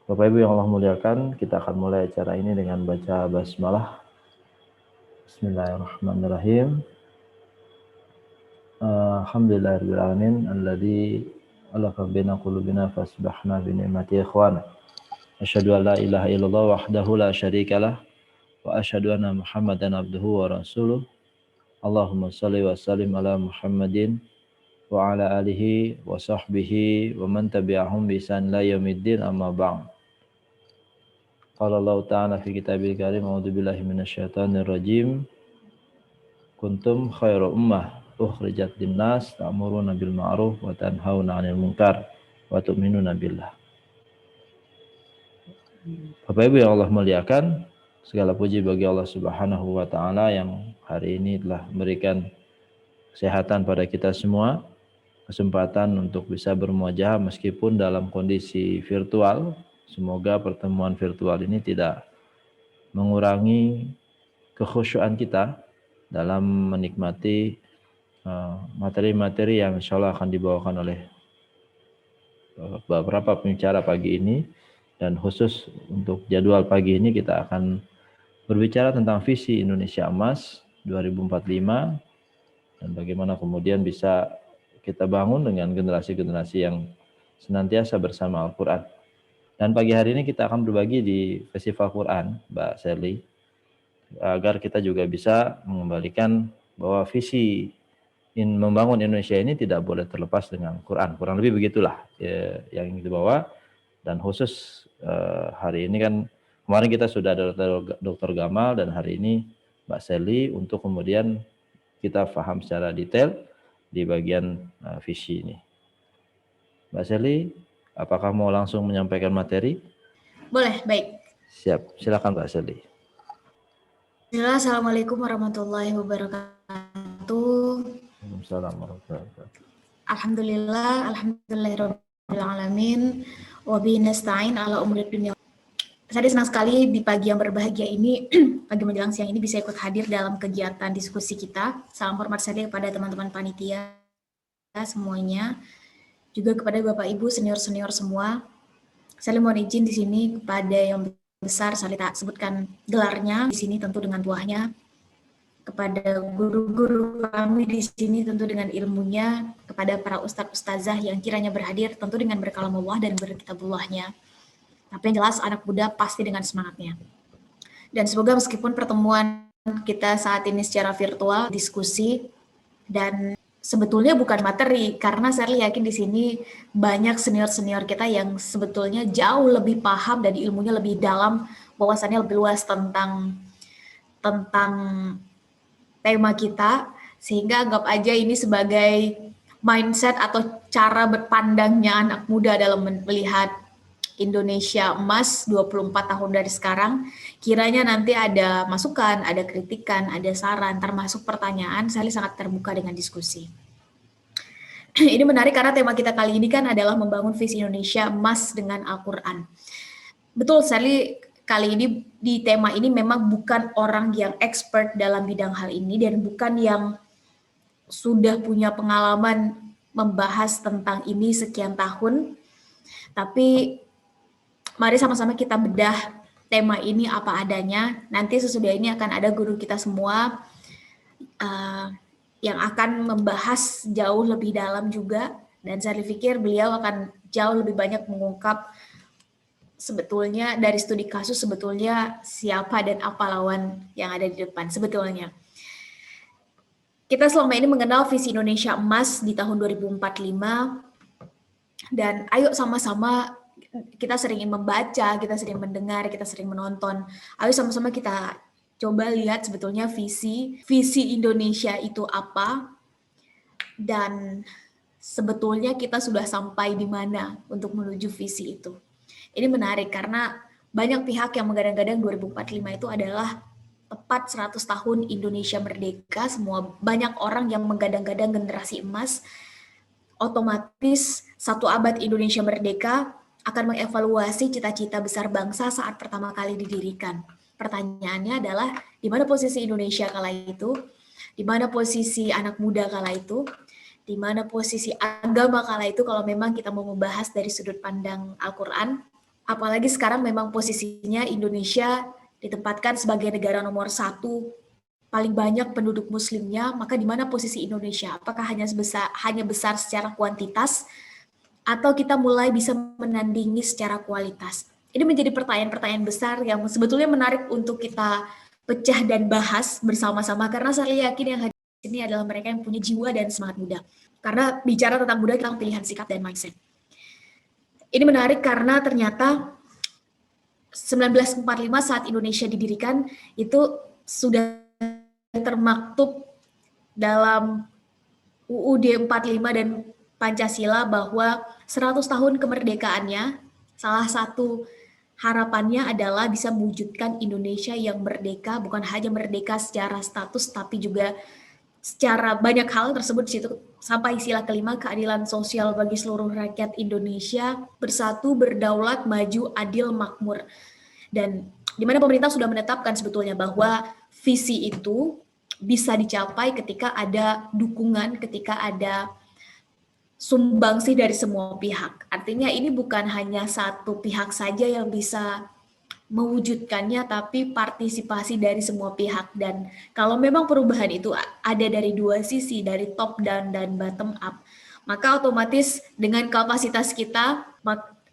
Bapak Ibu yang Allah muliakan, kita akan mulai acara ini dengan baca basmalah. Bismillahirrahmanirrahim. Alhamdulillahirabbil alamin alladzi alafa baina qulubina fasbahna bi ni'mati ikhwana. Asyhadu an la ilaha illallah wahdahu la syarikalah wa asyhadu anna Muhammadan abduhu wa rasuluh. Allahumma shalli wa sallim ala Muhammadin wa ala alihi wa sahbihi wa man tabi'ahum bi ihsan ila yaumiddin, amma ba'd. Qala Allah Ta'ala fi kitabil karim, a'udzu billahi minasyaitonir rajim. Kuntum khairu ummah ukhrijat linnas ta'muruna bil ma'ruf wa tanhauna 'anil munkar wa tu'minuna billah. Bapak Ibu yang Allah muliakan, segala puji bagi Allah Subhanahu wa taala yang hari ini telah memberikan kesehatan pada kita semua, kesempatan untuk bisa bermuajahah meskipun dalam kondisi virtual. Semoga pertemuan virtual ini tidak mengurangi kekhusyuan kita dalam menikmati materi-materi yang insya Allah akan dibawakan oleh beberapa pembicara pagi ini. Dan khusus untuk jadwal pagi ini kita akan berbicara tentang visi Indonesia Emas 2045 dan bagaimana kemudian bisa kita bangun dengan generasi-generasi yang senantiasa bersama Al-Quran. Dan pagi hari ini kita akan berbagi di Festival Quran, Mbak Sherly, agar kita juga bisa mengembalikan bahwa visi membangun Indonesia ini tidak boleh terlepas dengan Quran. Kurang lebih begitulah yang ingin dibawa. Dan khusus hari ini kan kemarin kita sudah ada Dr. Gamal dan hari ini Mbak Sherly untuk kemudian kita paham secara detail di bagian visi ini. Mbak Sherly, apakah mau langsung menyampaikan materi? Boleh, baik. Siap, silakan Mbak Sherly. Assalamualaikum warahmatullahi wabarakatuh. Waalaikumsalam warahmatullahi wabarakatuh. Alhamdulillahirabbil alamin wa bihi nasta'in ala umuri dunya. Saya senang sekali di pagi yang berbahagia ini, pagi menjelang siang ini bisa ikut hadir dalam kegiatan diskusi kita. Salam hormat saya kepada teman-teman panitia semuanya, juga kepada Bapak Ibu senior-senior semua. Saya mohon izin di sini kepada yang besar, saya tak sebutkan gelarnya di sini tentu dengan buahnya, kepada guru-guru kami di sini tentu dengan ilmunya, kepada para ustadz-ustazah yang kiranya berhadir tentu dengan berkalamullah dan berkitabullahnya. Tapi yang jelas anak muda pasti dengan semangatnya. Dan semoga meskipun pertemuan kita saat ini secara virtual, diskusi, dan sebetulnya bukan materi, karena saya yakin di sini banyak senior-senior kita yang sebetulnya jauh lebih paham dan ilmunya lebih dalam, wawasannya lebih luas tentang tema kita, sehingga anggap aja ini sebagai mindset atau cara berpandangnya anak muda dalam melihat Indonesia Emas 24 tahun dari sekarang. Kiranya nanti ada masukan, ada kritikan, ada saran, termasuk pertanyaan, saya sangat terbuka dengan diskusi. Ini menarik karena tema kita kali ini kan adalah membangun visi Indonesia Emas dengan Al-Quran. Betul, Sally, kali ini di tema ini memang bukan orang yang expert dalam bidang hal ini dan bukan yang sudah punya pengalaman membahas tentang ini sekian tahun, tapi mari sama-sama kita bedah tema ini apa adanya. Nanti sesudah ini akan ada guru kita semua yang akan membahas jauh lebih dalam juga, dan saya pikir beliau akan jauh lebih banyak mengungkap sebetulnya dari studi kasus sebetulnya siapa dan apa lawan yang ada di depan sebetulnya. Kita selama ini mengenal visi Indonesia Emas di tahun 2045, dan ayo sama-sama, kita sering membaca, kita sering mendengar, kita sering menonton. Ayo sama-sama kita coba lihat sebetulnya visi Indonesia itu apa, dan sebetulnya kita sudah sampai di mana untuk menuju visi itu. Ini menarik karena banyak pihak yang menggadang-gadang 2045 itu adalah tepat 100 tahun Indonesia merdeka. Banyak orang yang menggadang-gadang generasi emas. Otomatis 1 abad Indonesia merdeka akan mengevaluasi cita-cita besar bangsa saat pertama kali didirikan. Pertanyaannya adalah, di mana posisi Indonesia kala itu? Di mana posisi anak muda kala itu? Di mana posisi agama kala itu kalau memang kita mau membahas dari sudut pandang Al-Quran? Apalagi sekarang memang posisinya Indonesia ditempatkan sebagai negara nomor 1 paling banyak penduduk muslimnya, maka di mana posisi Indonesia? Apakah hanya besar secara kuantitas atau kita mulai bisa menandingi secara kualitas? Ini menjadi pertanyaan-pertanyaan besar yang sebetulnya menarik untuk kita pecah dan bahas bersama-sama, karena saya yakin yang hadir di sini adalah mereka yang punya jiwa dan semangat muda. Karena bicara tentang muda, tentang pilihan sikap dan mindset. Ini menarik karena ternyata 1945 saat Indonesia didirikan itu sudah termaktub dalam UUD 45 dan Pancasila bahwa 100 tahun kemerdekaannya, salah satu harapannya adalah bisa mewujudkan Indonesia yang merdeka, bukan hanya merdeka secara status tapi juga secara banyak hal tersebut di situ, sampai sila kelima, keadilan sosial bagi seluruh rakyat Indonesia, bersatu, berdaulat, maju, adil, makmur. Dan di mana pemerintah sudah menetapkan sebetulnya bahwa visi itu bisa dicapai ketika ada dukungan, ketika ada sumbangsih dari semua pihak. Artinya ini bukan hanya satu pihak saja yang bisa mewujudkannya, tapi partisipasi dari semua pihak. Dan kalau memang perubahan itu ada dari dua sisi, dari top down dan bottom up, maka otomatis dengan kapasitas kita,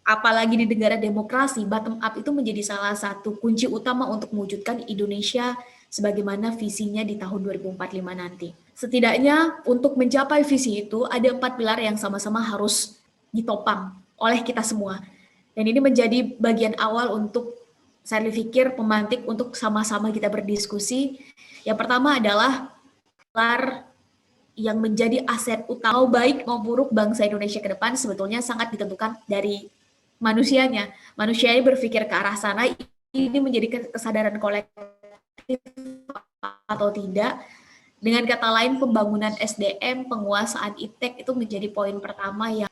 apalagi di negara demokrasi, bottom up itu menjadi salah satu kunci utama untuk mewujudkan Indonesia sebagaimana visinya di tahun 2045 nanti. Setidaknya untuk mencapai visi itu ada 4 pilar yang sama-sama harus ditopang oleh kita semua. Dan ini menjadi bagian awal untuk saya pikir pemantik untuk sama-sama kita berdiskusi. Yang pertama adalah pilar yang menjadi aset utama baik mau buruk bangsa Indonesia ke depan sebetulnya sangat ditentukan dari manusianya. Manusianya berpikir ke arah sana, ini menjadi kesadaran kolektif atau tidak. Dengan kata lain, pembangunan SDM, penguasaan iptek itu menjadi poin pertama yang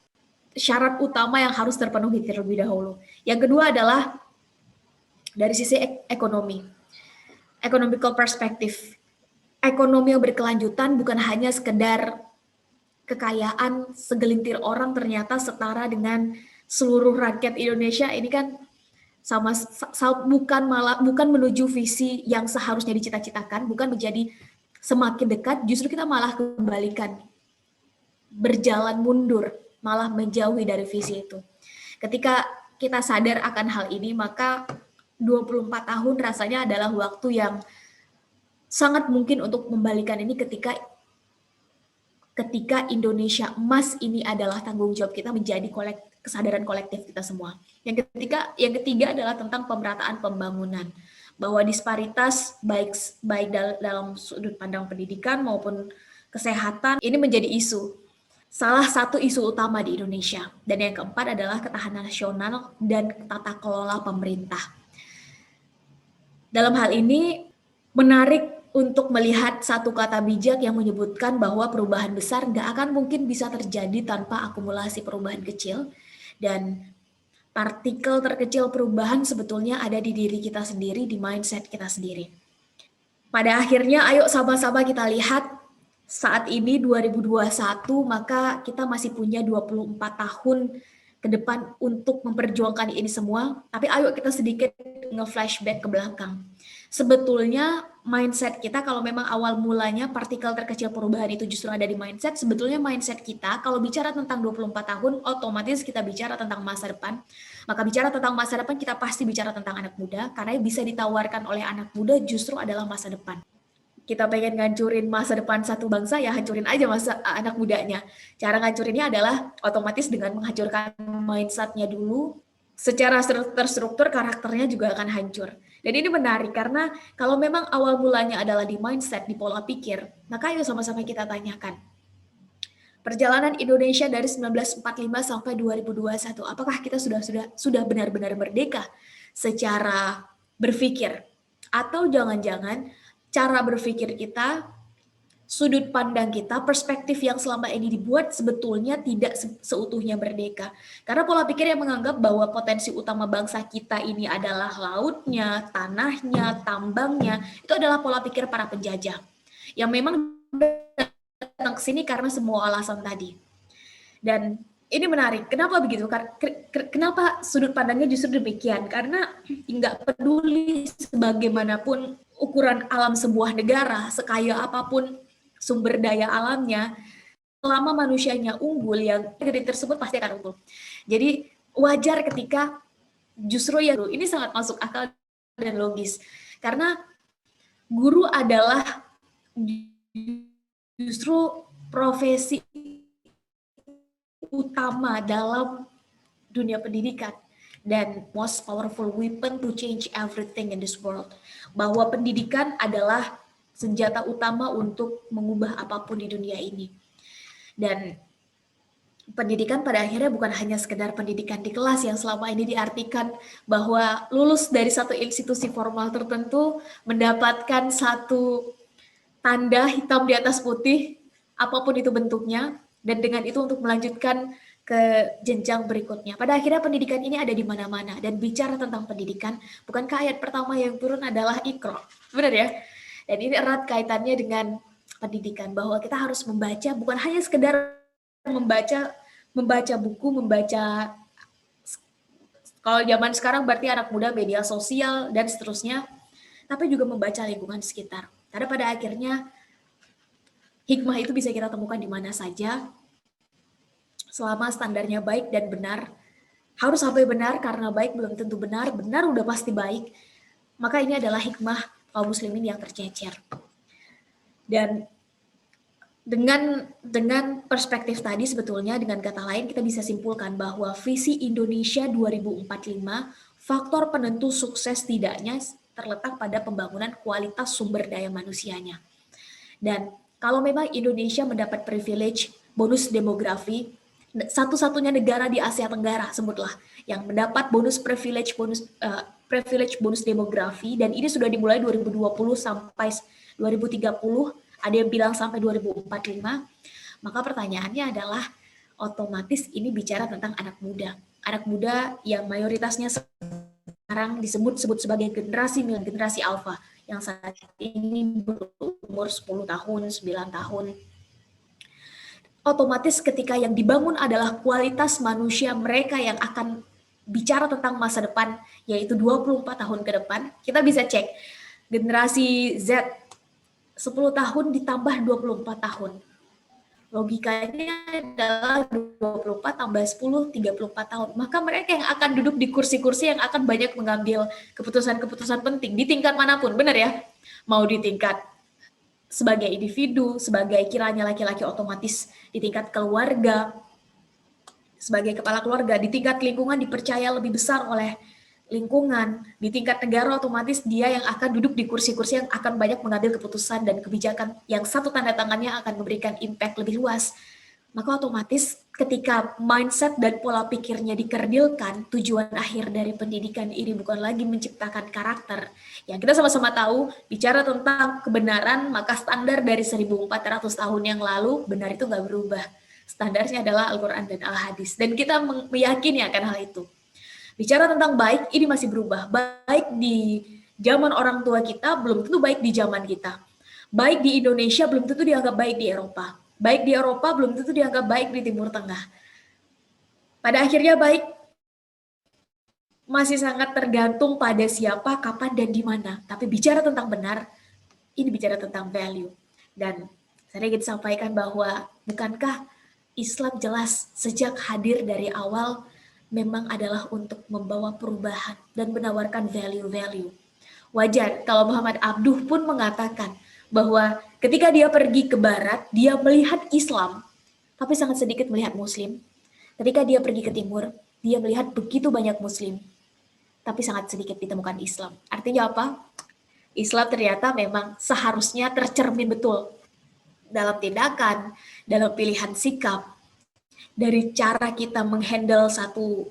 syarat utama yang harus terpenuhi terlebih dahulu. Yang kedua adalah dari sisi ekonomi, economical perspective. Ekonomi yang berkelanjutan bukan hanya sekedar kekayaan segelintir orang ternyata setara dengan seluruh rakyat Indonesia. Ini kan bukan menuju visi yang seharusnya dicita-citakan, bukan menjadi semakin dekat, justru kita malah kembalikan, berjalan mundur, malah menjauhi dari visi itu. Ketika kita sadar akan hal ini, maka 24 tahun rasanya adalah waktu yang sangat mungkin untuk membalikan ini ketika Indonesia emas ini adalah tanggung jawab kita menjadi kesadaran kolektif kita semua. Yang ketiga adalah tentang pemerataan pembangunan, bahwa disparitas baik dalam sudut pandang pendidikan maupun kesehatan ini menjadi salah satu isu utama di Indonesia. Dan yang keempat adalah ketahanan nasional dan tata kelola pemerintah. Dalam hal ini menarik untuk melihat satu kata bijak yang menyebutkan bahwa perubahan besar nggak akan mungkin bisa terjadi tanpa akumulasi perubahan kecil, dan partikel terkecil perubahan sebetulnya ada di diri kita sendiri, di mindset kita sendiri. Pada akhirnya ayo sama-sama kita lihat saat ini 2021, maka kita masih punya 24 tahun ke depan untuk memperjuangkan ini semua, tapi ayo kita sedikit nge-flashback ke belakang. Sebetulnya mindset kita, kalau memang awal mulanya partikel terkecil perubahan itu justru ada di mindset, sebetulnya mindset kita kalau bicara tentang 24 tahun, otomatis kita bicara tentang masa depan. Maka bicara tentang masa depan, kita pasti bicara tentang anak muda, karena yang bisa ditawarkan oleh anak muda justru adalah masa depan. Kita pengen ngancurin masa depan satu bangsa, ya hancurin aja anak mudanya. Cara ngancurinnya adalah otomatis dengan menghancurkan mindset-nya dulu, secara terstruktur karakternya juga akan hancur. Dan ini menarik karena kalau memang awal mulanya adalah di mindset, di pola pikir, maka ayo sama-sama kita tanyakan. Perjalanan Indonesia dari 1945 sampai 2021, apakah kita sudah benar-benar merdeka secara berpikir? Atau jangan-jangan cara berpikir kita, sudut pandang kita, perspektif yang selama ini dibuat sebetulnya tidak seutuhnya merdeka. Karena pola pikir yang menganggap bahwa potensi utama bangsa kita ini adalah lautnya, tanahnya, tambangnya, itu adalah pola pikir para penjajah. Yang memang datang ke sini karena semua alasan tadi. Dan Ini menarik. Kenapa begitu? Kenapa sudut pandangnya justru demikian? Karena nggak peduli sebagaimanapun ukuran alam sebuah negara, sekaya apapun sumber daya alamnya, selama manusianya unggul, yang negeri tersebut pasti akan unggul. Jadi wajar ketika justru ya ini sangat masuk akal dan logis. Karena guru adalah justru profesi utama dalam dunia pendidikan dan most powerful weapon to change everything in this world. Bahwa pendidikan adalah senjata utama untuk mengubah apapun di dunia ini. Dan pendidikan pada akhirnya bukan hanya sekedar pendidikan di kelas yang selama ini diartikan bahwa lulus dari satu institusi formal tertentu mendapatkan satu tanda hitam di atas putih, apapun itu bentuknya, dan dengan itu untuk melanjutkan ke jenjang berikutnya. Pada akhirnya pendidikan ini ada di mana-mana, dan bicara tentang pendidikan, bukankah ayat pertama yang turun adalah Iqra? Benar ya? Dan ini erat kaitannya dengan pendidikan, bahwa kita harus membaca, bukan hanya sekedar membaca buku, membaca, kalau zaman sekarang berarti anak muda media sosial dan seterusnya, tapi juga membaca lingkungan sekitar. Karena pada akhirnya hikmah itu bisa kita temukan di mana saja, selama standarnya baik dan benar. Harus sampai benar, karena baik belum tentu benar, benar udah pasti baik. Maka ini adalah hikmah kaum muslimin yang tercecer. Dan dengan perspektif tadi sebetulnya, dengan kata lain kita bisa simpulkan bahwa visi Indonesia 2045, faktor penentu sukses tidaknya terletak pada pembangunan kualitas sumber daya manusianya. Dan kalau memang Indonesia mendapat privilege bonus demografi, satu-satunya negara di Asia Tenggara sebutlah yang mendapat bonus bonus demografi, dan ini sudah dimulai 2020 sampai 2030, ada yang bilang sampai 2045, maka pertanyaannya adalah otomatis ini bicara tentang anak muda yang mayoritasnya sekarang disebut sebagai generasi alfa, yang saat ini berumur 10 tahun, 9 tahun. Otomatis ketika yang dibangun adalah kualitas manusia mereka yang akan bicara tentang masa depan, yaitu 24 tahun ke depan, kita bisa cek generasi Z 10 tahun ditambah 24 tahun. Logikanya adalah 24 tambah 10, 34 tahun. Maka mereka yang akan duduk di kursi-kursi yang akan banyak mengambil keputusan-keputusan penting di tingkat manapun, benar ya? Mau di tingkat sebagai individu, sebagai kiranya laki-laki otomatis di tingkat keluarga, sebagai kepala keluarga, di tingkat lingkungan dipercaya lebih besar oleh lingkungan, di tingkat negara otomatis dia yang akan duduk di kursi-kursi yang akan banyak mengambil keputusan dan kebijakan yang satu tanda tangannya akan memberikan impact lebih luas. Maka otomatis ketika mindset dan pola pikirnya dikerdilkan, tujuan akhir dari pendidikan ini bukan lagi menciptakan karakter. Yang kita sama-sama tahu, bicara tentang kebenaran, maka standar dari 1400 tahun yang lalu, benar itu nggak berubah. Standarnya adalah Al-Quran dan Al-Hadis. Dan kita meyakini akan hal itu. Bicara tentang baik, ini masih berubah. Baik di zaman orang tua kita, belum tentu baik di zaman kita. Baik di Indonesia, belum tentu dianggap baik di Eropa. Baik di Eropa, belum tentu dianggap baik di Timur Tengah. Pada akhirnya baik masih sangat tergantung pada siapa, kapan, dan di mana. Tapi bicara tentang benar, ini bicara tentang value. Dan saya ingin sampaikan bahwa bukankah Islam jelas sejak hadir dari awal memang adalah untuk membawa perubahan dan menawarkan value-value. Wajar kalau Muhammad Abduh pun mengatakan bahwa ketika dia pergi ke barat, dia melihat Islam, tapi sangat sedikit melihat Muslim. Ketika dia pergi ke timur, dia melihat begitu banyak Muslim, tapi sangat sedikit ditemukan Islam. Artinya apa? Islam ternyata memang seharusnya tercermin betul dalam tindakan, dalam pilihan sikap, dari cara kita menghandle satu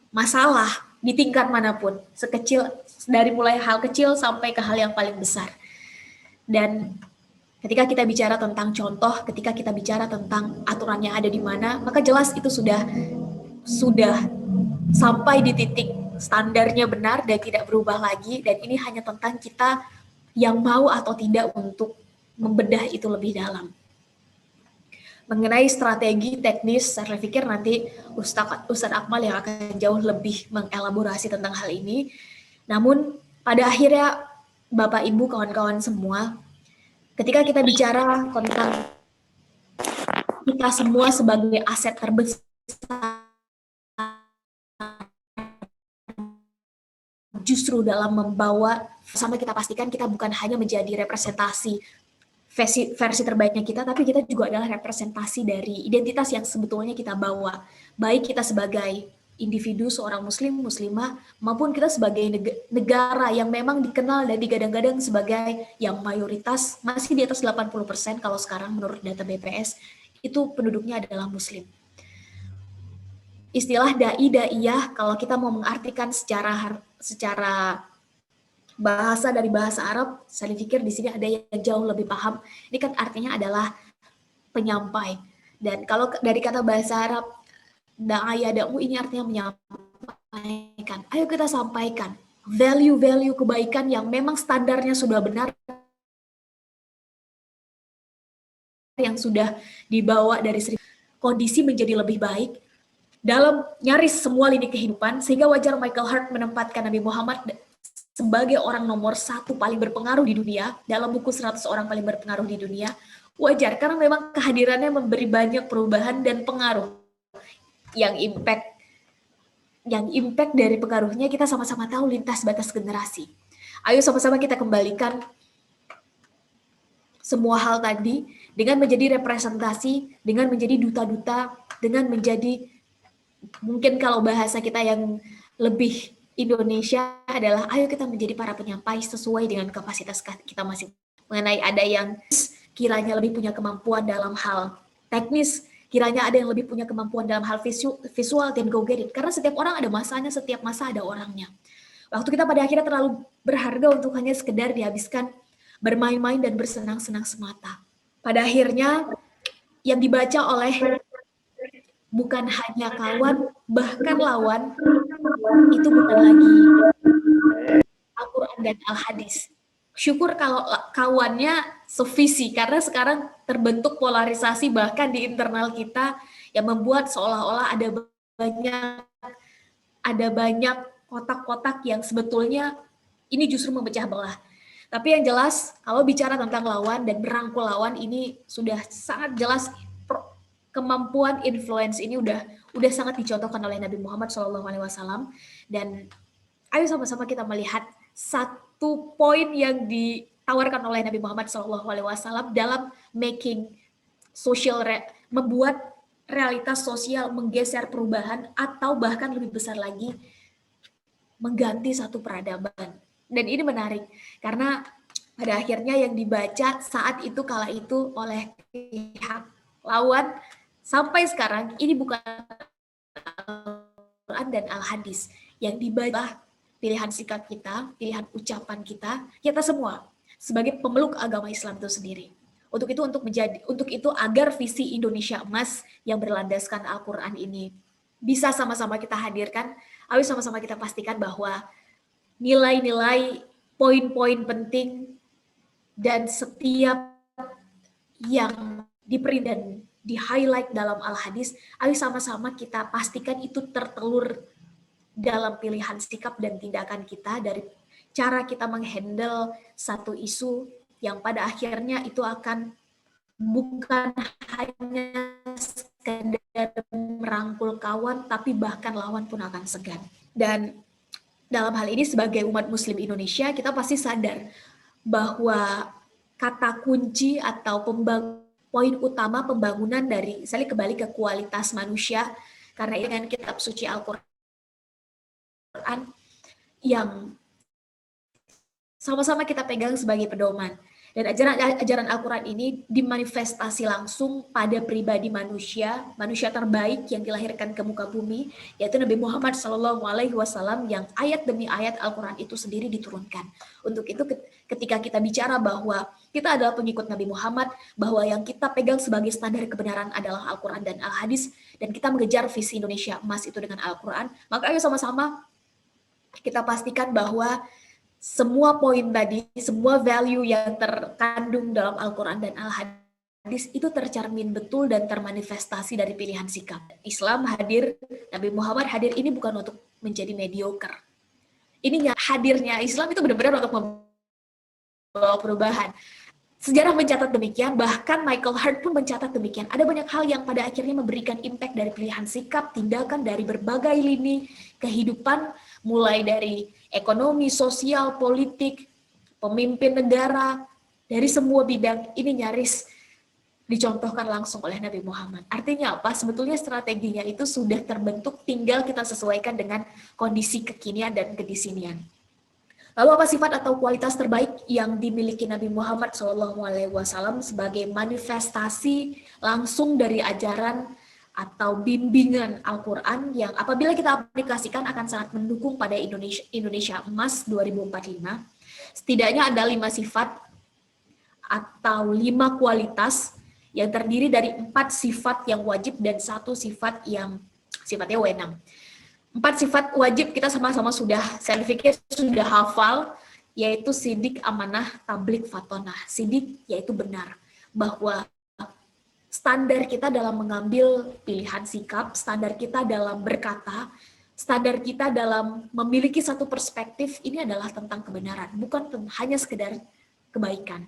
masalah di tingkat manapun, sekecil dari mulai hal kecil sampai ke hal yang paling besar. Dan ketika kita bicara tentang contoh, ketika kita bicara tentang aturannya ada di mana, maka jelas itu sudah sampai di titik standarnya benar dan tidak berubah lagi. Dan ini hanya tentang kita yang mau atau tidak untuk membedah itu lebih dalam. mengenai strategi teknis, saya pikir nanti Ustadz Akmal yang akan jauh lebih mengelaborasi tentang hal ini. Namun pada akhirnya Bapak Ibu kawan-kawan semua, ketika kita bicara tentang kita semua sebagai aset terbesar justru dalam membawa, sama kita pastikan kita bukan hanya menjadi representasi versi terbaiknya kita, tapi kita juga adalah representasi dari identitas yang sebetulnya kita bawa. Baik kita sebagai individu, seorang muslim, muslimah, maupun kita sebagai negara yang memang dikenal dan digadang-gadang sebagai yang mayoritas, masih di atas 80% kalau sekarang menurut data BPS, itu penduduknya adalah muslim. Istilah da'i-da'iyah, kalau kita mau mengartikan secara bahasa dari bahasa Arab, saya pikir di sini ada yang jauh lebih paham. Ini kan artinya adalah penyampai. Dan kalau dari kata bahasa Arab, da'aya da'u ini artinya menyampaikan. Ayo kita sampaikan value-value kebaikan yang memang standarnya sudah benar, yang sudah dibawa dari kondisi menjadi lebih baik dalam nyaris semua lini kehidupan, sehingga wajar Michael Hart menempatkan Nabi Muhammad sebagai orang nomor 1 paling berpengaruh di dunia, dalam buku 100 orang paling berpengaruh di dunia. Wajar, karena memang kehadirannya memberi banyak perubahan dan pengaruh. Yang impact dari pengaruhnya kita sama-sama tahu lintas batas generasi. Ayo sama-sama kita kembalikan semua hal tadi dengan menjadi representasi, dengan menjadi duta-duta, dengan menjadi, mungkin kalau bahasa kita yang lebih Indonesia adalah ayo kita menjadi para penyampai sesuai dengan kapasitas kita masing. Mengenai ada yang kiranya lebih punya kemampuan dalam hal teknis, kiranya ada yang lebih punya kemampuan dalam hal visual, then go get it. Karena setiap orang ada masanya, setiap masa ada orangnya. Waktu kita pada akhirnya terlalu berharga untuk hanya sekedar dihabiskan bermain-main dan bersenang-senang semata. Pada akhirnya yang dibaca oleh bukan hanya kawan, bahkan lawan, itu bukan lagi Al-Quran dan Al-Hadis. Syukur kalau kawannya sevisi, karena sekarang terbentuk polarisasi bahkan di internal kita yang membuat seolah-olah ada banyak kotak-kotak yang sebetulnya ini justru memecah belah. Tapi yang jelas, kalau bicara tentang lawan dan merangkul lawan, ini sudah sangat jelas kemampuan influence ini udah sangat dicontohkan oleh Nabi Muhammad SAW. Dan ayo sama-sama kita melihat satu poin yang ditawarkan oleh Nabi Muhammad SAW dalam making social, membuat realitas sosial menggeser perubahan, atau bahkan lebih besar lagi mengganti satu peradaban. Dan ini menarik karena pada akhirnya yang dibaca saat itu kala itu oleh pihak lawan sampai sekarang ini bukan Al-Quran dan Al-Hadis yang dibaca, pilihan sikap kita, pilihan ucapan kita semua sebagai pemeluk agama Islam itu sendiri. Untuk itu agar visi Indonesia Emas yang berlandaskan Al-Quran ini bisa sama-sama kita hadirkan, ayo sama-sama kita pastikan bahwa nilai-nilai, poin-poin penting dan setiap yang diperi dan di-highlight dalam Al-Hadis, ayo sama-sama kita pastikan itu tertelur dalam pilihan sikap dan tindakan kita, dari cara kita menghandle satu isu yang pada akhirnya itu akan bukan hanya sekedar merangkul kawan, tapi bahkan lawan pun akan segan. Dan dalam hal ini sebagai umat muslim Indonesia, kita pasti sadar bahwa kata kunci atau poin utama pembangunan dari, misalnya kembali ke kualitas manusia, karena dengan kitab suci Al-Quran yang sama-sama kita pegang sebagai pedoman. Dan ajaran Al-Quran ini dimanifestasi langsung pada pribadi manusia terbaik yang dilahirkan ke muka bumi, yaitu Nabi Muhammad SAW, yang ayat demi ayat Al-Quran itu sendiri diturunkan. Untuk itu ketika kita bicara bahwa kita adalah pengikut Nabi Muhammad, bahwa yang kita pegang sebagai standar kebenaran adalah Al-Quran dan Al-Hadis, dan kita mengejar visi Indonesia Emas itu dengan Al-Quran, maka ayo sama-sama kita pastikan bahwa semua poin tadi, semua value yang terkandung dalam Al-Quran dan Al-Hadis hadis itu tercermin betul dan termanifestasi dari pilihan sikap. Islam hadir, Nabi Muhammad hadir ini bukan untuk menjadi mediocre. Ini hadirnya Islam itu benar-benar untuk membawa perubahan. Sejarah mencatat demikian, bahkan Michael Hart pun mencatat demikian. Ada banyak hal yang pada akhirnya memberikan impact dari pilihan sikap, tindakan dari berbagai lini kehidupan, mulai dari ekonomi, sosial, politik, pemimpin negara, dari semua bidang ini nyaris dicontohkan langsung oleh Nabi Muhammad. Artinya apa? Sebetulnya strateginya itu sudah terbentuk, tinggal kita sesuaikan dengan kondisi kekinian dan kedisinian. Lalu apa sifat atau kualitas terbaik yang dimiliki Nabi Muhammad SAW sebagai manifestasi langsung dari ajaran atau bimbingan Al-Quran yang apabila kita aplikasikan akan sangat mendukung pada Indonesia Emas 2045? Setidaknya ada 5 sifat atau 5 kualitas yang terdiri dari 4 sifat yang wajib dan 1 sifat yang sifatnya wenang. 4 sifat wajib kita sama-sama sudah, saya pikir sudah hafal, yaitu sidik, amanah, tablik, fatonah. Sidik yaitu benar, bahwa standar kita dalam mengambil pilihan sikap, standar kita dalam berkata, standar kita dalam memiliki satu perspektif, ini adalah tentang kebenaran, bukan hanya sekedar kebaikan.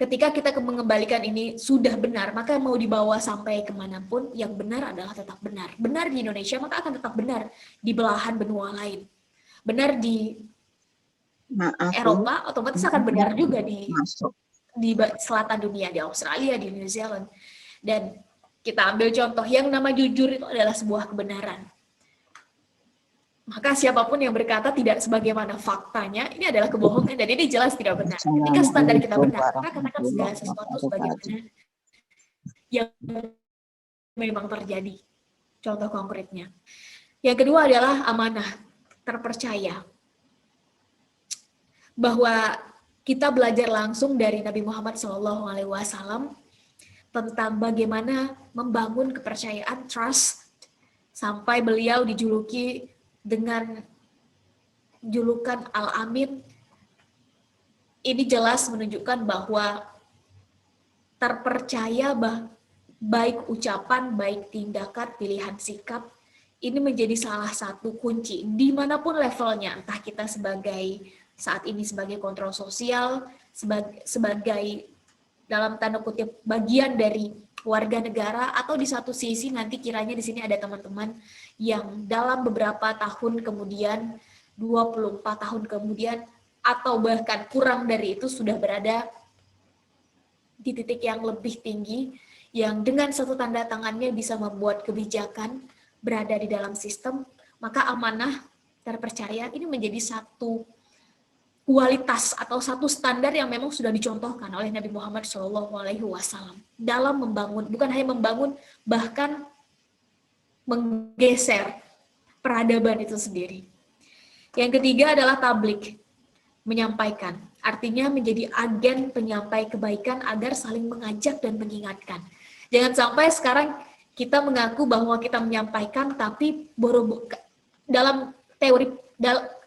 Ketika kita mengembalikan ini sudah benar, maka mau dibawa sampai kemanapun, yang benar adalah tetap benar. Benar di Indonesia, maka akan tetap benar di belahan benua lain. Benar di Eropa, otomatis akan benar juga di selatan dunia, di Australia, di New Zealand. Dan kita ambil contoh, yang nama jujur itu adalah sebuah kebenaran. Maka siapapun yang berkata tidak sebagaimana faktanya, ini adalah kebohongan dan ini jelas tidak benar. Ketika standar kita benar, maka katakan segala sesuatu sebagaimana yang memang terjadi. Contoh konkretnya. Yang kedua adalah amanah, terpercaya. Bahwa kita belajar langsung dari Nabi Muhammad SAW tentang bagaimana membangun kepercayaan, trust, sampai beliau dijuluki dengan julukan Al-Amin. Ini jelas menunjukkan bahwa terpercaya baik ucapan, baik tindakan, pilihan sikap, ini menjadi salah satu kunci dimanapun levelnya, entah kita saat ini sebagai kontrol sosial, sebagai dalam tanda kutip bagian dari warga negara, atau di satu sisi nanti kiranya di sini ada teman-teman yang dalam beberapa tahun kemudian, 24 tahun kemudian, atau bahkan kurang dari itu sudah berada di titik yang lebih tinggi, yang dengan satu tanda tangannya bisa membuat kebijakan berada di dalam sistem, maka amanah, terpercaya, ini menjadi satu kualitas atau satu standar yang memang sudah dicontohkan oleh Nabi Muhammad SAW dalam membangun, bukan hanya membangun, bahkan menggeser peradaban itu sendiri. Yang ketiga adalah tablik, menyampaikan. Artinya menjadi agen penyampai kebaikan agar saling mengajak dan mengingatkan. Jangan sampai sekarang kita mengaku bahwa kita menyampaikan, tapi dalam teori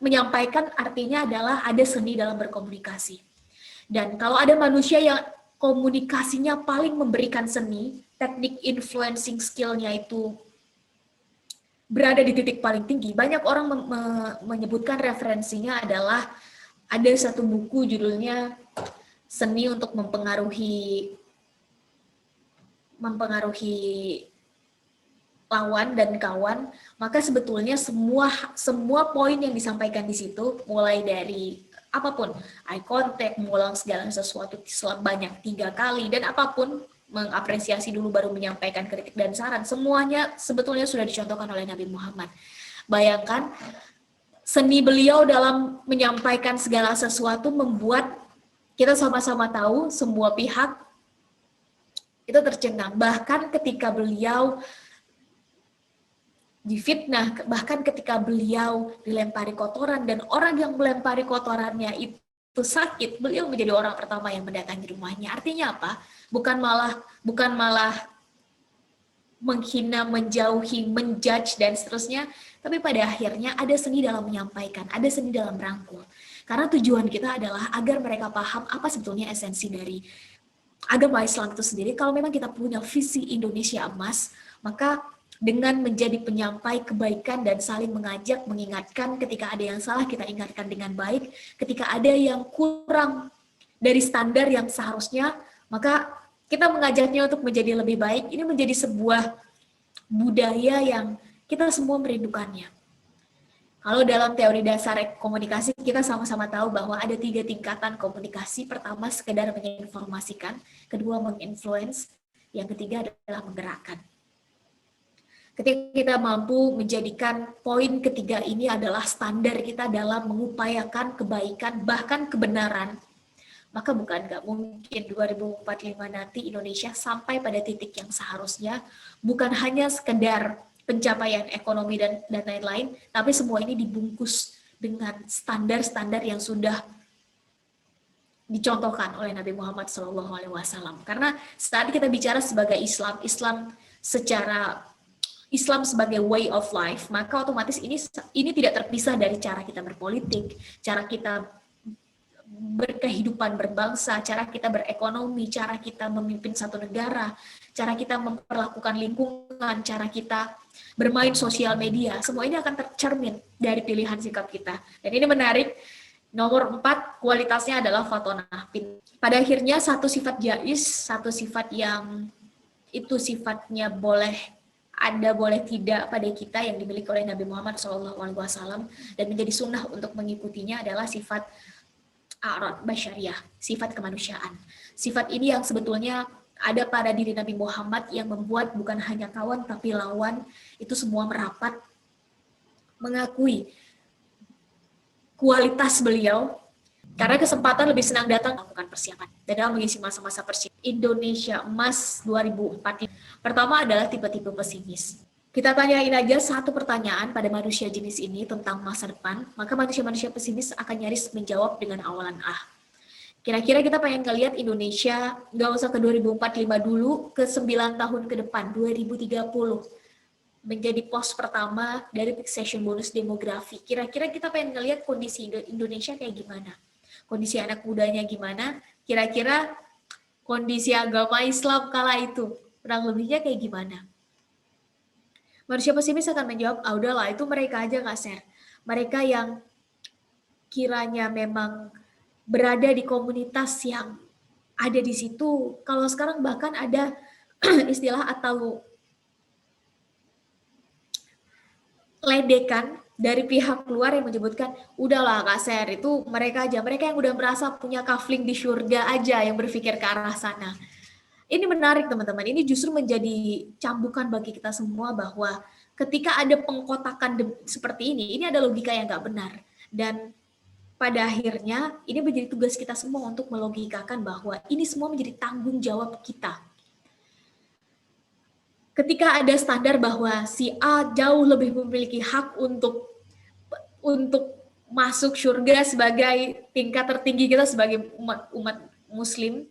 menyampaikan artinya adalah ada seni dalam berkomunikasi. Dan kalau ada manusia yang komunikasinya paling memberikan seni, teknik influencing skill-nya itu berada di titik paling tinggi. Banyak orang menyebutkan referensinya adalah ada satu buku judulnya Seni untuk Mempengaruhi lawan dan kawan. Maka sebetulnya semua poin yang disampaikan di situ, mulai dari apapun, eye contact, mengulang segala sesuatu sebanyak 3 kali, dan apapun, mengapresiasi dulu baru menyampaikan kritik dan saran, semuanya sebetulnya sudah dicontohkan oleh Nabi Muhammad. Bayangkan, seni beliau dalam menyampaikan segala sesuatu membuat kita sama-sama tahu, semua pihak itu tercengang. Bahkan ketika beliau difitnah, bahkan ketika beliau dilempari kotoran dan orang yang melempari kotorannya itu sakit, beliau menjadi orang pertama yang mendatangi rumahnya. Artinya apa? Bukan malah menghina, menjauhi, menjudge dan seterusnya, tapi pada akhirnya ada seni dalam menyampaikan, ada seni dalam merangkul. Karena tujuan kita adalah agar mereka paham apa sebetulnya esensi dari agama Islam itu sendiri, kalau memang kita punya visi Indonesia emas, maka dengan menjadi penyampai kebaikan dan saling mengajak, mengingatkan ketika ada yang salah, kita ingatkan dengan baik. Ketika ada yang kurang dari standar yang seharusnya, maka kita mengajaknya untuk menjadi lebih baik. Ini menjadi sebuah budaya yang kita semua merindukannya. Kalau dalam teori dasar komunikasi, kita sama-sama tahu bahwa ada 3 tingkatan komunikasi. Pertama, sekedar menginformasikan. Kedua, menginfluence. Yang ketiga adalah menggerakkan. Ketika kita mampu menjadikan poin ketiga ini adalah standar kita dalam mengupayakan kebaikan, bahkan kebenaran, maka bukan nggak mungkin 2045 nanti Indonesia sampai pada titik yang seharusnya, bukan hanya sekedar pencapaian ekonomi dan lain-lain, tapi semua ini dibungkus dengan standar-standar yang sudah dicontohkan oleh Nabi Muhammad SAW. Karena saat kita bicara sebagai Islam sebagai way of life, maka otomatis ini tidak terpisah dari cara kita berpolitik, cara kita berkehidupan berbangsa, cara kita berekonomi, cara kita memimpin satu negara, cara kita memperlakukan lingkungan, cara kita bermain sosial media, semua ini akan tercermin dari pilihan sikap kita. Dan ini menarik, nomor 4, kualitasnya adalah fatonah. Pada akhirnya satu sifat jais, satu sifat yang itu sifatnya boleh ada, boleh tidak pada kita yang dimiliki oleh Nabi Muhammad SAW dan menjadi sunnah untuk mengikutinya adalah sifat a'rad basyariah, sifat kemanusiaan. Sifat ini yang sebetulnya ada pada diri Nabi Muhammad yang membuat bukan hanya kawan tapi lawan itu semua merapat mengakui kualitas beliau, karena kesempatan lebih senang datang melakukan persiapan. Dan dalam mengisi masa-masa persiapan Indonesia Emas 2045, pertama adalah tipe-tipe pesimis. Kita tanyain aja satu pertanyaan pada manusia jenis ini tentang masa depan, maka manusia-manusia pesimis akan nyaris menjawab dengan awalan Kira-kira kita pengen ngeliat Indonesia, nggak usah ke 2045 dulu, ke 9 tahun ke depan, 2030. Menjadi pos pertama dari Fixation Bonus Demografi. Kira-kira kita pengen ngeliat kondisi Indonesia kayak gimana? Kondisi anak mudanya gimana? Kira-kira kondisi agama Islam kala itu, kurang lebihnya kayak gimana? Manusia pesimis akan menjawab, udahlah itu mereka aja nggak share. Mereka yang kiranya memang berada di komunitas yang ada di situ. Kalau sekarang bahkan ada istilah atau ledekan dari pihak luar yang menyebutkan, udahlah Kak Ser, itu mereka aja. Mereka yang udah merasa punya kafling di surga aja yang berpikir ke arah sana. Ini menarik teman-teman, ini justru menjadi cambukan bagi kita semua bahwa ketika ada pengkotakan seperti ini ada logika yang nggak benar. Dan pada akhirnya ini menjadi tugas kita semua untuk melogikakan bahwa ini semua menjadi tanggung jawab kita. Ketika ada standar bahwa si A jauh lebih memiliki hak untuk masuk surga sebagai tingkat tertinggi kita sebagai umat muslim,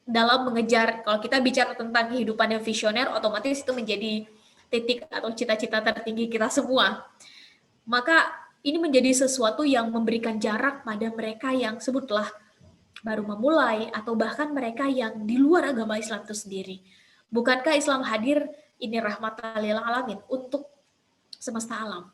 dalam mengejar, kalau kita bicara tentang kehidupan yang visioner, otomatis itu menjadi titik atau cita-cita tertinggi kita semua. Maka ini menjadi sesuatu yang memberikan jarak pada mereka yang sebutlah baru memulai, atau bahkan mereka yang di luar agama Islam itu sendiri. Bukankah Islam hadir ini rahmatan lil alamin untuk semesta alam?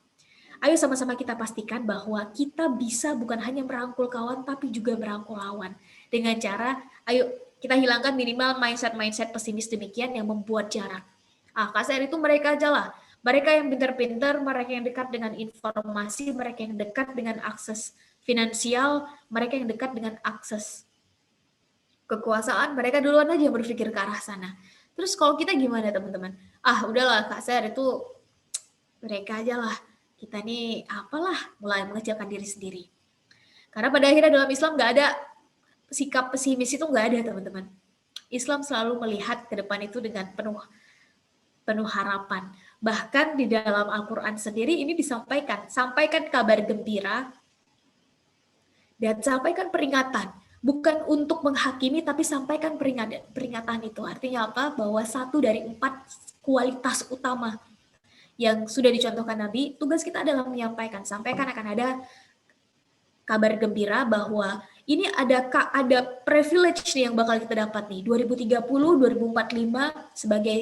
Ayo sama-sama kita pastikan bahwa kita bisa bukan hanya merangkul kawan, tapi juga merangkul lawan. Dengan cara, ayo kita hilangkan minimal mindset-mindset pesimis demikian yang membuat jarak. Kasar itu mereka aja lah. Mereka yang pintar-pintar, mereka yang dekat dengan informasi, mereka yang dekat dengan akses finansial, mereka yang dekat dengan akses kekuasaan, mereka duluan aja yang berpikir ke arah sana. Terus kalau kita gimana teman-teman? Udahlah Kasar itu mereka aja lah. Kita nih apalah, mulai mengecilkan diri sendiri. Karena pada akhirnya dalam Islam nggak ada sikap pesimis, itu nggak ada teman-teman. Islam selalu melihat ke depan itu dengan penuh harapan. Bahkan di dalam Al-Quran sendiri ini disampaikan, sampaikan kabar gembira dan sampaikan peringatan. Bukan untuk menghakimi, tapi sampaikan peringatan itu. Artinya apa? Bahwa satu dari 4 kualitas utama yang sudah dicontohkan Nabi, tugas kita adalah menyampaikan. Sampaikan akan ada kabar gembira bahwa ini ada privilege nih yang bakal kita dapat nih 2030, 2045 sebagai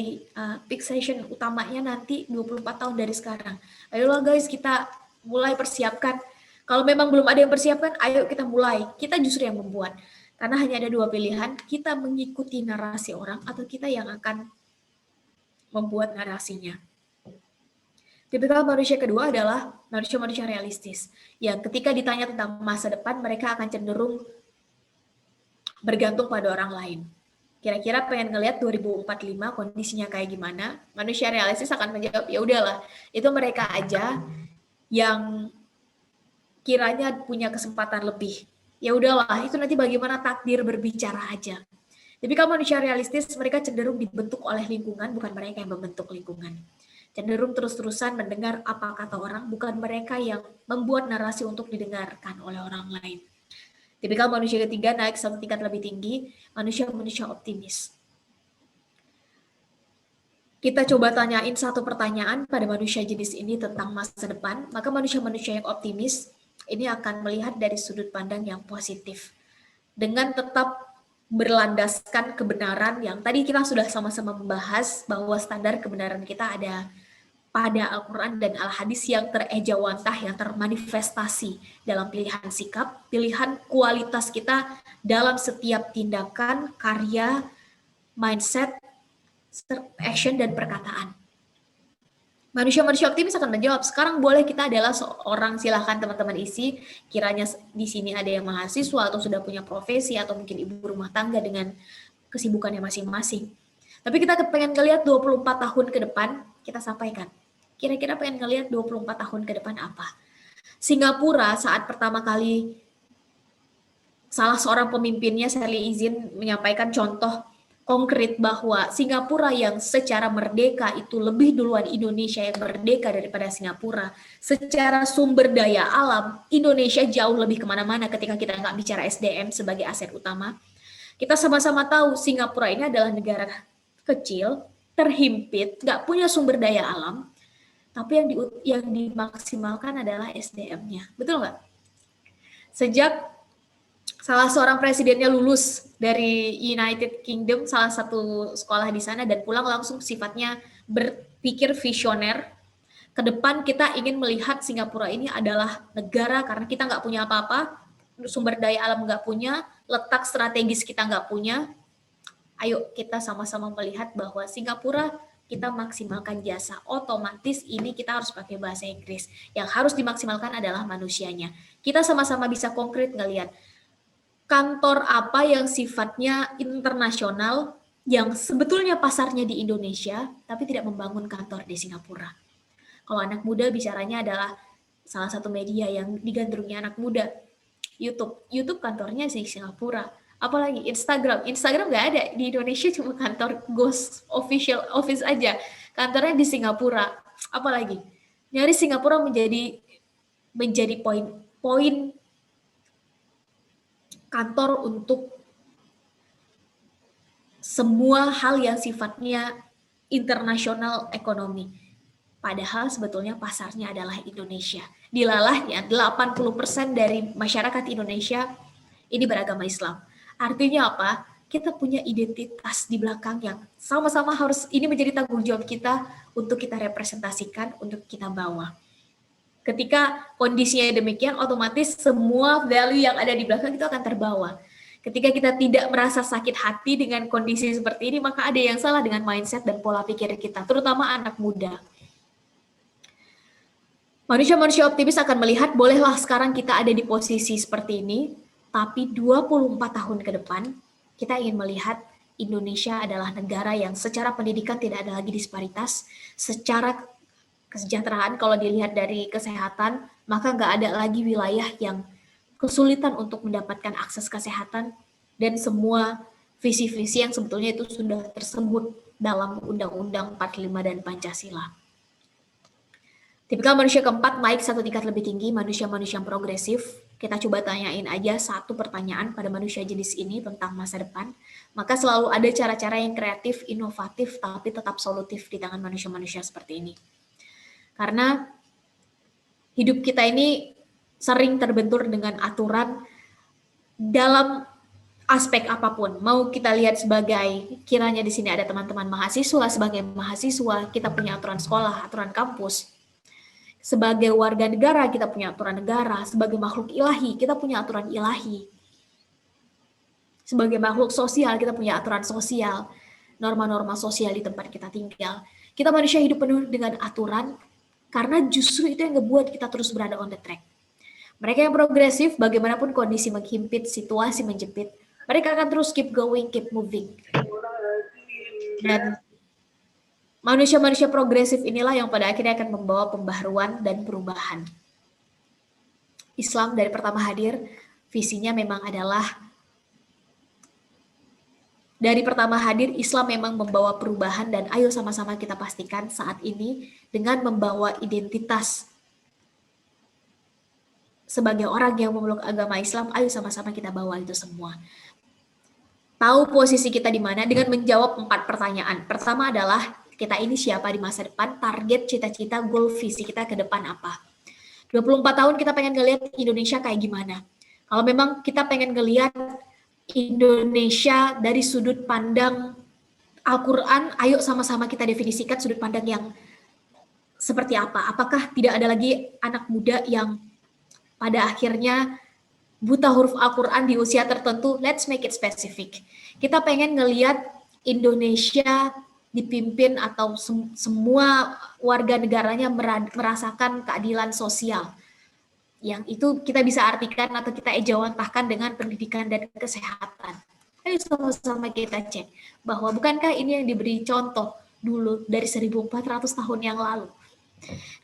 fixation utamanya nanti 24 tahun dari sekarang. Ayolah guys, kita mulai persiapkan. Kalau memang belum ada yang persiapkan, ayo kita mulai. Kita justru yang membuat. Karena hanya ada dua pilihan, kita mengikuti narasi orang atau kita yang akan membuat narasinya. Tipikal manusia kedua adalah manusia-manusia realistis. Ya, ketika ditanya tentang masa depan, mereka akan cenderung bergantung pada orang lain. Kira-kira pengen ngelihat 2045 kondisinya kayak gimana? Manusia realistis akan menjawab, ya udahlah, itu mereka aja yang kiranya punya kesempatan lebih. Ya udahlah, itu nanti bagaimana takdir berbicara aja. Tapi kalau manusia realistis, mereka cenderung dibentuk oleh lingkungan, bukan mereka yang membentuk lingkungan. Cenderung terus-terusan mendengar apa kata orang, bukan mereka yang membuat narasi untuk didengarkan oleh orang lain. Tipikal manusia ketiga naik satu tingkat lebih tinggi, manusia-manusia optimis. Kita coba tanyain satu pertanyaan pada manusia jenis ini tentang masa depan, maka manusia-manusia yang optimis ini akan melihat dari sudut pandang yang positif. Dengan tetap berlandaskan kebenaran yang tadi kita sudah sama-sama membahas bahwa standar kebenaran kita ada pada Al-Quran dan Al-Hadis yang terejawantah, yang termanifestasi dalam pilihan sikap, pilihan kualitas kita dalam setiap tindakan, karya, mindset, action, dan perkataan. Manusia-manusia optimis akan menjawab, sekarang boleh kita adalah seorang, silahkan teman-teman isi, kiranya di sini ada yang mahasiswa atau sudah punya profesi atau mungkin ibu rumah tangga dengan kesibukannya masing-masing. Tapi kita pengen ngelihat 24 tahun ke depan, kita sampaikan. Kira-kira pengen ngelihat 24 tahun ke depan apa? Singapura saat pertama kali salah seorang pemimpinnya, Sally izin menyampaikan contoh konkret bahwa Singapura yang secara merdeka itu lebih duluan Indonesia yang merdeka daripada Singapura. Secara sumber daya alam, Indonesia jauh lebih kemana-mana ketika kita nggak bicara SDM sebagai aset utama. Kita sama-sama tahu Singapura ini adalah negara kecil, terhimpit, nggak punya sumber daya alam, tapi yang dimaksimalkan adalah SDM-nya. Betul nggak? Sejak salah seorang presidennya lulus dari United Kingdom, salah satu sekolah di sana, dan pulang langsung sifatnya berpikir visioner. Ke depan kita ingin melihat Singapura ini adalah negara, karena kita nggak punya apa-apa, sumber daya alam nggak punya, letak strategis kita nggak punya. Ayo kita sama-sama melihat bahwa Singapura kita maksimalkan jasa, otomatis ini kita harus pakai bahasa Inggris. Yang harus dimaksimalkan adalah manusianya. Kita sama-sama bisa konkret ngelihat kantor apa yang sifatnya internasional, yang sebetulnya pasarnya di Indonesia, tapi tidak membangun kantor di Singapura. Kalau anak muda bicaranya adalah salah satu media yang digandrungi anak muda, YouTube kantornya di Singapura. Apalagi Instagram nggak ada di Indonesia, cuma kantor Ghost official office aja, kantornya di Singapura. Apalagi nyari Singapura menjadi poin kantor untuk semua hal yang sifatnya internasional ekonomi. Padahal sebetulnya pasarnya adalah Indonesia. Dilalahnya 80% dari masyarakat Indonesia ini beragama Islam. Artinya apa? Kita punya identitas di belakang yang sama-sama harus, ini menjadi tanggung jawab kita untuk kita representasikan, untuk kita bawa. Ketika kondisinya demikian, otomatis semua value yang ada di belakang itu akan terbawa. Ketika kita tidak merasa sakit hati dengan kondisi seperti ini, maka ada yang salah dengan mindset dan pola pikir kita, terutama anak muda. Manusia-manusia optimis akan melihat, bolehlah sekarang kita ada di posisi seperti ini, tapi 24 tahun ke depan, kita ingin melihat Indonesia adalah negara yang secara pendidikan tidak ada lagi disparitas, secara kesejahteraan kalau dilihat dari kesehatan, maka nggak ada lagi wilayah yang kesulitan untuk mendapatkan akses kesehatan, dan semua visi-visi yang sebetulnya itu sudah tersebut dalam Undang-Undang 45 dan Pancasila. Tipikal manusia keempat naik satu tingkat lebih tinggi, manusia-manusia yang progresif. Kita coba tanyain aja satu pertanyaan pada manusia jenis ini tentang masa depan. Maka selalu ada cara-cara yang kreatif, inovatif, tapi tetap solutif di tangan manusia-manusia seperti ini. Karena hidup kita ini sering terbentur dengan aturan dalam aspek apapun, mau kita lihat sebagai, kiranya di sini ada teman-teman mahasiswa, sebagai mahasiswa kita punya aturan sekolah, aturan kampus. Sebagai warga negara kita punya aturan negara, sebagai makhluk ilahi kita punya aturan ilahi. Sebagai makhluk sosial kita punya aturan sosial, norma-norma sosial di tempat kita tinggal. Kita manusia hidup penuh dengan aturan, karena justru itu yang ngebuat kita terus berada on the track. Mereka yang progresif, bagaimanapun kondisi menghimpit, situasi menjepit, mereka akan terus keep going, keep moving. Dan manusia-manusia progresif inilah yang pada akhirnya akan membawa pembaharuan dan perubahan. Islam dari pertama hadir, visinya memang adalah, dari pertama hadir, Islam memang membawa perubahan, dan ayo sama-sama kita pastikan saat ini dengan membawa identitas sebagai orang yang memeluk agama Islam, ayo sama-sama kita bawa itu semua. Tahu posisi kita di mana dengan menjawab 4 pertanyaan. Pertama adalah, kita ini siapa di masa depan, target, cita-cita, goal, visi kita ke depan apa. 24 tahun kita pengen ngelihat Indonesia kayak gimana. Kalau memang kita pengen ngelihat Indonesia dari sudut pandang Al-Quran, ayo sama-sama kita definisikan sudut pandang yang seperti apa. Apakah tidak ada lagi anak muda yang pada akhirnya buta huruf Al-Quran di usia tertentu? Let's make it specific. Kita pengen ngelihat Indonesia dipimpin atau semua warga negaranya merasakan keadilan sosial. Yang itu kita bisa artikan atau kita ejawantahkan dengan pendidikan dan kesehatan. Ayo sama-sama kita cek bahwa bukankah ini yang diberi contoh dulu dari 1400 tahun yang lalu.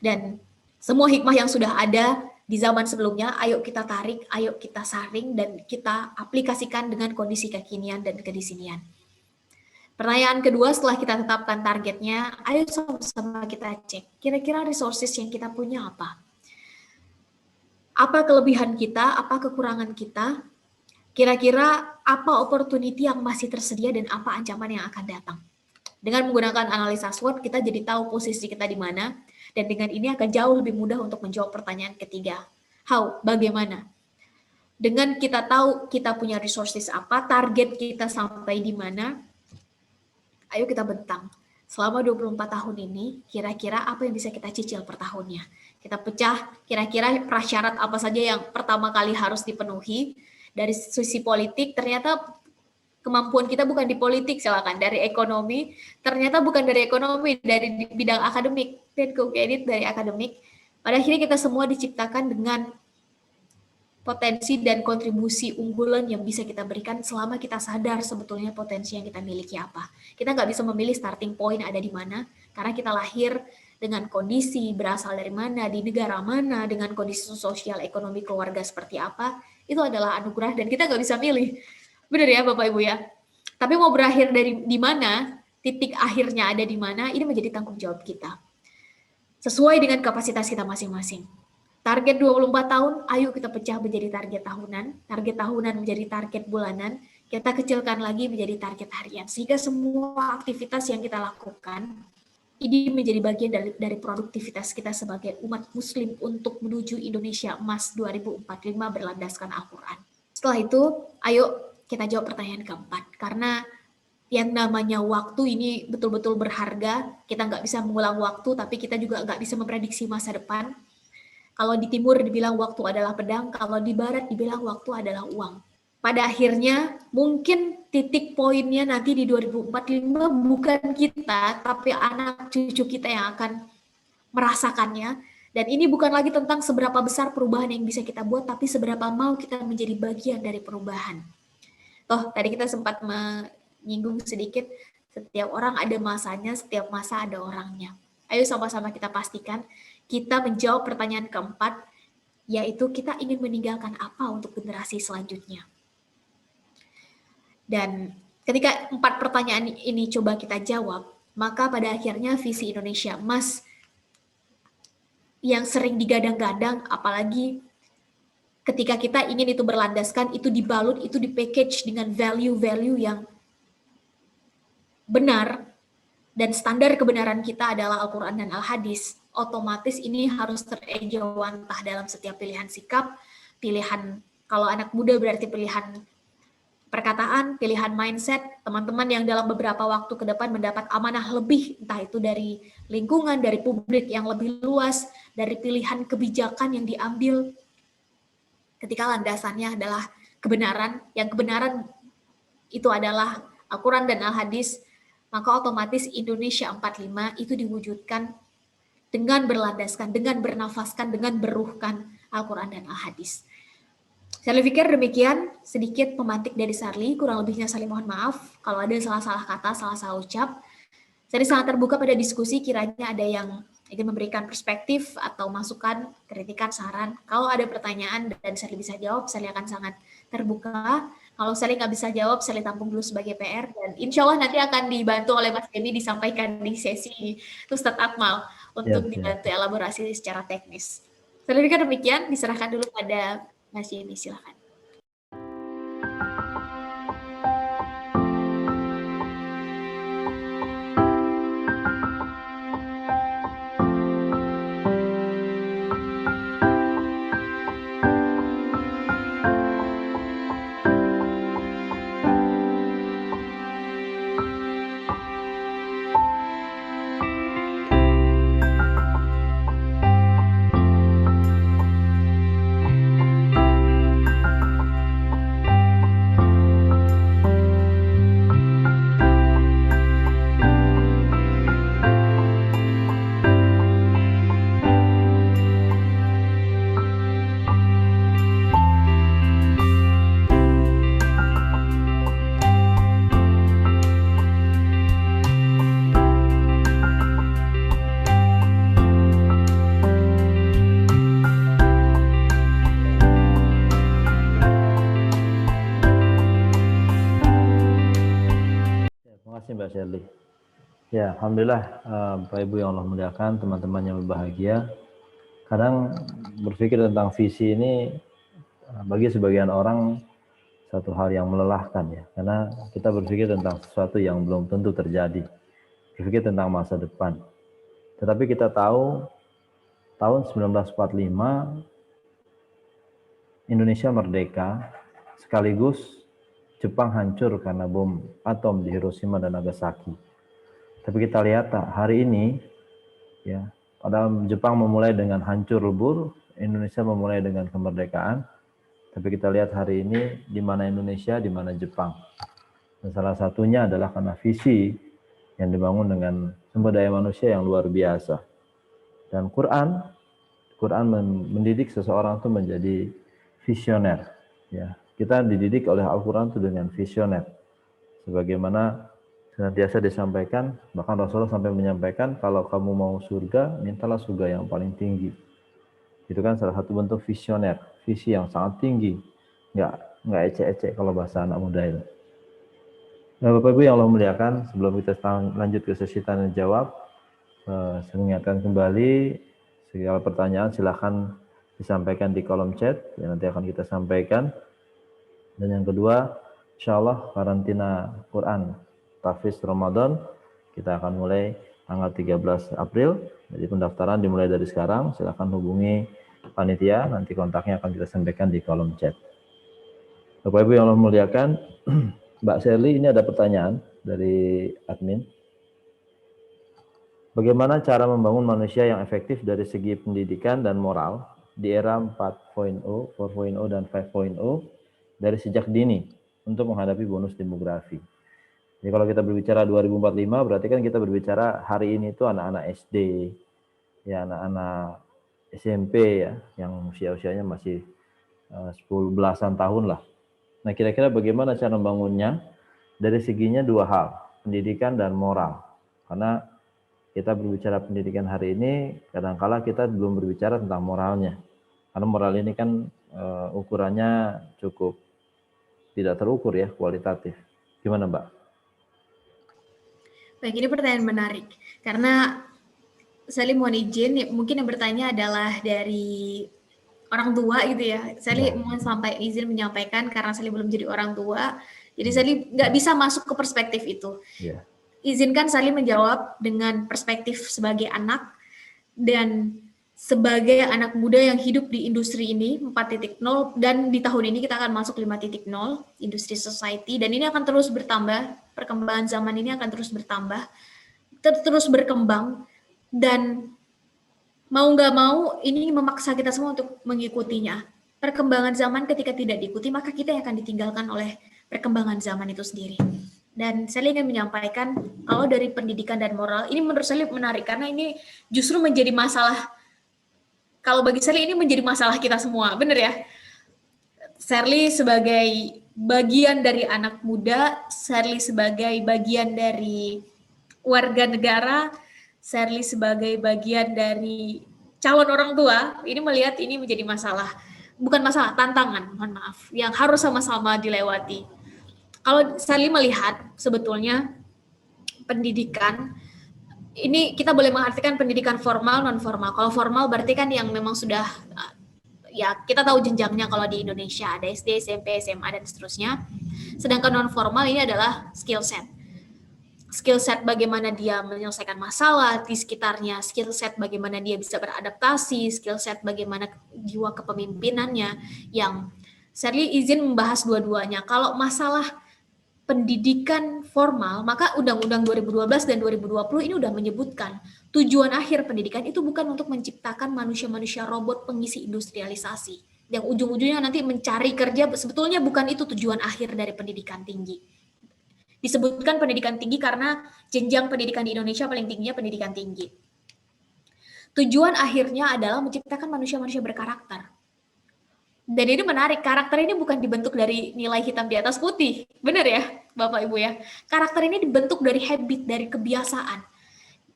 Dan semua hikmah yang sudah ada di zaman sebelumnya, ayo kita tarik, ayo kita saring, dan kita aplikasikan dengan kondisi kekinian dan kedisinian. Pertanyaan kedua, setelah kita tetapkan targetnya, ayo sama-sama kita cek, kira-kira resources yang kita punya apa? Apa kelebihan kita, apa kekurangan kita, kira-kira apa opportunity yang masih tersedia, dan apa ancaman yang akan datang. Dengan menggunakan analisa SWOT, kita jadi tahu posisi kita di mana, dan dengan ini akan jauh lebih mudah untuk menjawab pertanyaan ketiga. How? Bagaimana? Dengan kita tahu kita punya resources apa, target kita sampai di mana, ayo kita bentang. Selama 24 tahun ini, kira-kira apa yang bisa kita cicil per tahunnya? Kita pecah, kira-kira prasyarat apa saja yang pertama kali harus dipenuhi. Dari sisi politik, ternyata kemampuan kita bukan di politik, silakan. Dari ekonomi, ternyata bukan dari ekonomi, dari bidang akademik. Dan co-edit dari akademik. Pada akhirnya kita semua diciptakan dengan potensi dan kontribusi unggulan yang bisa kita berikan selama kita sadar sebetulnya potensi yang kita miliki apa. Kita nggak bisa memilih starting point ada di mana, karena kita lahir dengan kondisi berasal dari mana, di negara mana, dengan kondisi sosial, ekonomi, keluarga seperti apa, itu adalah anugerah dan kita nggak bisa milih. Benar ya Bapak Ibu ya? Tapi mau berakhir dari di mana, titik akhirnya ada di mana, ini menjadi tanggung jawab kita. Sesuai dengan kapasitas kita masing-masing. Target 24 tahun, ayo kita pecah menjadi target tahunan menjadi target bulanan, kita kecilkan lagi menjadi target harian. Sehingga semua aktivitas yang kita lakukan, ini menjadi bagian dari produktivitas kita sebagai umat muslim untuk menuju Indonesia Emas 2045 berlandaskan Al-Quran. Setelah itu, ayo kita jawab pertanyaan keempat. Karena yang namanya waktu ini betul-betul berharga, kita nggak bisa mengulang waktu, tapi kita juga nggak bisa memprediksi masa depan. Kalau di timur dibilang waktu adalah pedang, kalau di barat dibilang waktu adalah uang. Pada akhirnya, mungkin titik poinnya nanti di 2045 bukan kita, tapi anak cucu kita yang akan merasakannya. Dan ini bukan lagi tentang seberapa besar perubahan yang bisa kita buat, tapi seberapa mau kita menjadi bagian dari perubahan. Toh, tadi kita sempat menyinggung sedikit, setiap orang ada masanya, setiap masa ada orangnya. Ayo sama-sama kita pastikan, kita menjawab pertanyaan keempat, yaitu kita ingin meninggalkan apa untuk generasi selanjutnya. Dan ketika 4 pertanyaan ini coba kita jawab, maka pada akhirnya visi Indonesia Emas yang sering digadang-gadang, apalagi ketika kita ingin itu berlandaskan, itu dibalut, itu di-package dengan value-value yang benar, dan standar kebenaran kita adalah Al-Quran dan Al-Hadis, otomatis ini harus terejawantah dalam setiap pilihan sikap, pilihan Kalau anak muda berarti pilihan perkataan, pilihan mindset, teman-teman yang dalam beberapa waktu ke depan mendapat amanah lebih, entah itu dari lingkungan, dari publik yang lebih luas, dari pilihan kebijakan yang diambil ketika landasannya adalah kebenaran, yang kebenaran itu adalah Al-Quran dan Al-Hadis, maka otomatis Indonesia 45 itu diwujudkan dengan berlandaskan, dengan bernafaskan, dengan beruhkan Al-Quran dan Al-Hadis. Saya pikir demikian sedikit pemantik dari Sarli, kurang lebihnya Sarli mohon maaf kalau ada salah-salah kata, salah-salah ucap. Saya sangat terbuka pada diskusi, kiranya ada yang ingin memberikan perspektif atau masukan, kritikan, saran. Kalau ada pertanyaan dan Sarli bisa jawab, Sarli akan sangat terbuka. Kalau Sarli nggak bisa jawab, Sarli tampung dulu sebagai PR, dan insya Allah nanti akan dibantu oleh Mas Denny disampaikan di sesi Ustadz Akmal untuk dibantu elaborasi secara teknis. Sarli pikir demikian, diserahkan dulu pada Mas Denny, silakan. Mbak Sherly. Ya, alhamdulillah Bapak Ibu yang Allah muliakan, teman-teman yang berbahagia. Kadang berpikir tentang visi ini bagi sebagian orang satu hal yang melelahkan ya, karena kita berpikir tentang sesuatu yang belum tentu terjadi, berpikir tentang masa depan. Tetapi kita tahu tahun 1945 Indonesia merdeka, sekaligus Jepang hancur karena bom atom di Hiroshima dan Nagasaki. Tapi kita lihat hari ini, ya, padahal Jepang memulai dengan hancur lebur, Indonesia memulai dengan kemerdekaan. Tapi kita lihat hari ini di mana Indonesia, di mana Jepang. Dan salah satunya adalah karena visi yang dibangun dengan sumber daya manusia yang luar biasa. Dan Quran mendidik seseorang itu menjadi visioner. Ya, kita dididik oleh Al-Quran itu dengan visioner. Sebagaimana senantiasa disampaikan, bahkan Rasulullah sampai menyampaikan, kalau kamu mau surga, mintalah surga yang paling tinggi. Itu kan salah satu bentuk visioner, visi yang sangat tinggi, nggak ecek-ecek kalau bahasa anak muda itu. Nah, Bapak Ibu yang Allah muliakan, sebelum kita lanjut ke sesi tanya jawab, saya mengingatkan kembali, segala pertanyaan silahkan disampaikan di kolom chat, yang nanti akan kita sampaikan. Dan yang kedua, insya Allah karantina Quran Tahfiz Ramadan kita akan mulai tanggal 13 April. Jadi pendaftaran dimulai dari sekarang. Silahkan hubungi panitia, nanti kontaknya akan kita sampaikan di kolom chat. Bapak Ibu yang Allah muliakan, Mbak Sherly, ini ada pertanyaan dari admin. Bagaimana cara membangun manusia yang efektif dari segi pendidikan dan moral di era 4.0, 4.0 dan 5.0 dari sejak dini untuk menghadapi bonus demografi? Jadi kalau kita berbicara 2045, berarti kan kita berbicara hari ini itu anak-anak SD, ya anak-anak SMP ya, yang usia-usianya masih 10 belasan tahun lah. Nah, kira-kira bagaimana cara membangunnya? Dari seginya dua hal, pendidikan dan moral. Karena kita berbicara pendidikan hari ini, kadang-kala kita belum berbicara tentang moralnya. Karena moral ini kan ukurannya cukup tidak terukur ya, kualitatif. Gimana Mbak? Baik, ini pertanyaan menarik. Karena saya mohon izin, mungkin yang bertanya adalah dari orang tua gitu ya. Saya mohon sampai izin menyampaikan karena saya belum jadi orang tua. Jadi saya nggak bisa masuk ke perspektif itu. Izinkan saya menjawab dengan perspektif sebagai anak. Dan sebagai anak muda yang hidup di industri ini 4.0, dan di tahun ini kita akan masuk 5.0 industri society, dan ini akan terus bertambah, perkembangan zaman ini akan terus bertambah, terus berkembang, dan mau nggak mau ini memaksa kita semua untuk mengikutinya. Perkembangan zaman ketika tidak diikuti, maka kita yang akan ditinggalkan oleh perkembangan zaman itu sendiri. Dan saya ingin menyampaikan kalau dari pendidikan dan moral, ini menurut saya menarik karena ini justru menjadi masalah. Kalau bagi Sally ini menjadi masalah kita semua, benar ya? Sally sebagai bagian dari anak muda, Sally sebagai bagian dari warga negara, Sally sebagai bagian dari calon orang tua, ini melihat ini menjadi masalah. Bukan masalah, tantangan, mohon maaf, yang harus sama-sama dilewati. Kalau Sally melihat sebetulnya pendidikan, ini kita boleh mengartikan pendidikan formal, non formal. Kalau formal berarti kan yang memang sudah, ya kita tahu jenjangnya kalau di Indonesia ada SD, SMP, SMA dan seterusnya. Sedangkan non formal ini adalah skill set. Skill set bagaimana dia menyelesaikan masalah di sekitarnya, skill set bagaimana dia bisa beradaptasi, skill set bagaimana jiwa kepemimpinannya, yang Sally izin membahas dua-duanya. Kalau masalah pendidikan formal, maka Undang-Undang 2012 dan 2020 ini udah menyebutkan tujuan akhir pendidikan itu bukan untuk menciptakan manusia-manusia robot pengisi industrialisasi. Yang ujung-ujungnya nanti mencari kerja, sebetulnya bukan itu tujuan akhir dari pendidikan tinggi. Disebutkan pendidikan tinggi karena jenjang pendidikan di Indonesia paling tingginya pendidikan tinggi. Tujuan akhirnya adalah menciptakan manusia-manusia berkarakter. Dan ini menarik, karakter ini bukan dibentuk dari nilai hitam di atas putih. Benar ya, Bapak Ibu ya? Karakter ini dibentuk dari habit, dari kebiasaan.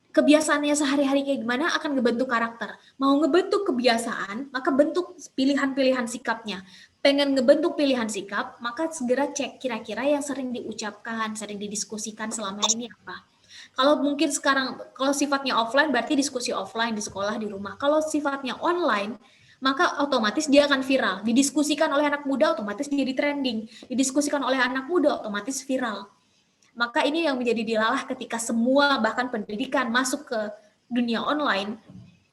Kebiasaannya sehari-hari kayak gimana akan ngebentuk karakter. Mau ngebentuk kebiasaan, maka bentuk pilihan-pilihan sikapnya. Pengen ngebentuk pilihan sikap, maka segera cek kira-kira yang sering diucapkan, sering didiskusikan selama ini apa. Kalau mungkin sekarang, kalau sifatnya offline berarti diskusi offline di sekolah, di rumah. Kalau sifatnya online, maka otomatis dia akan viral. Didiskusikan oleh anak muda, otomatis jadi trending. Didiskusikan oleh anak muda, otomatis viral. Maka ini yang menjadi dilalah ketika semua bahkan pendidikan masuk ke dunia online,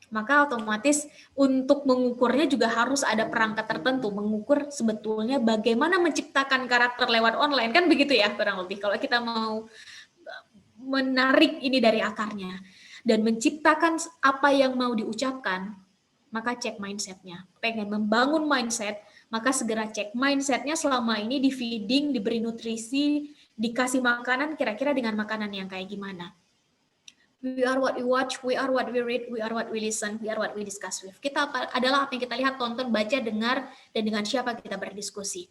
maka otomatis untuk mengukurnya juga harus ada perangkat tertentu, mengukur sebetulnya bagaimana menciptakan karakter lewat online, kan begitu ya kurang lebih kalau kita mau menarik ini dari akarnya dan menciptakan apa yang mau diucapkan, maka cek mindsetnya. Pengen membangun mindset, maka segera cek mindsetnya selama ini di feeding, diberi nutrisi, dikasih makanan kira-kira dengan makanan yang kayak gimana. We are what we watch, we are what we read, we are what we listen, we are what we discuss with. Kita adalah apa yang kita lihat, tonton, baca, dengar, dan dengan siapa kita berdiskusi.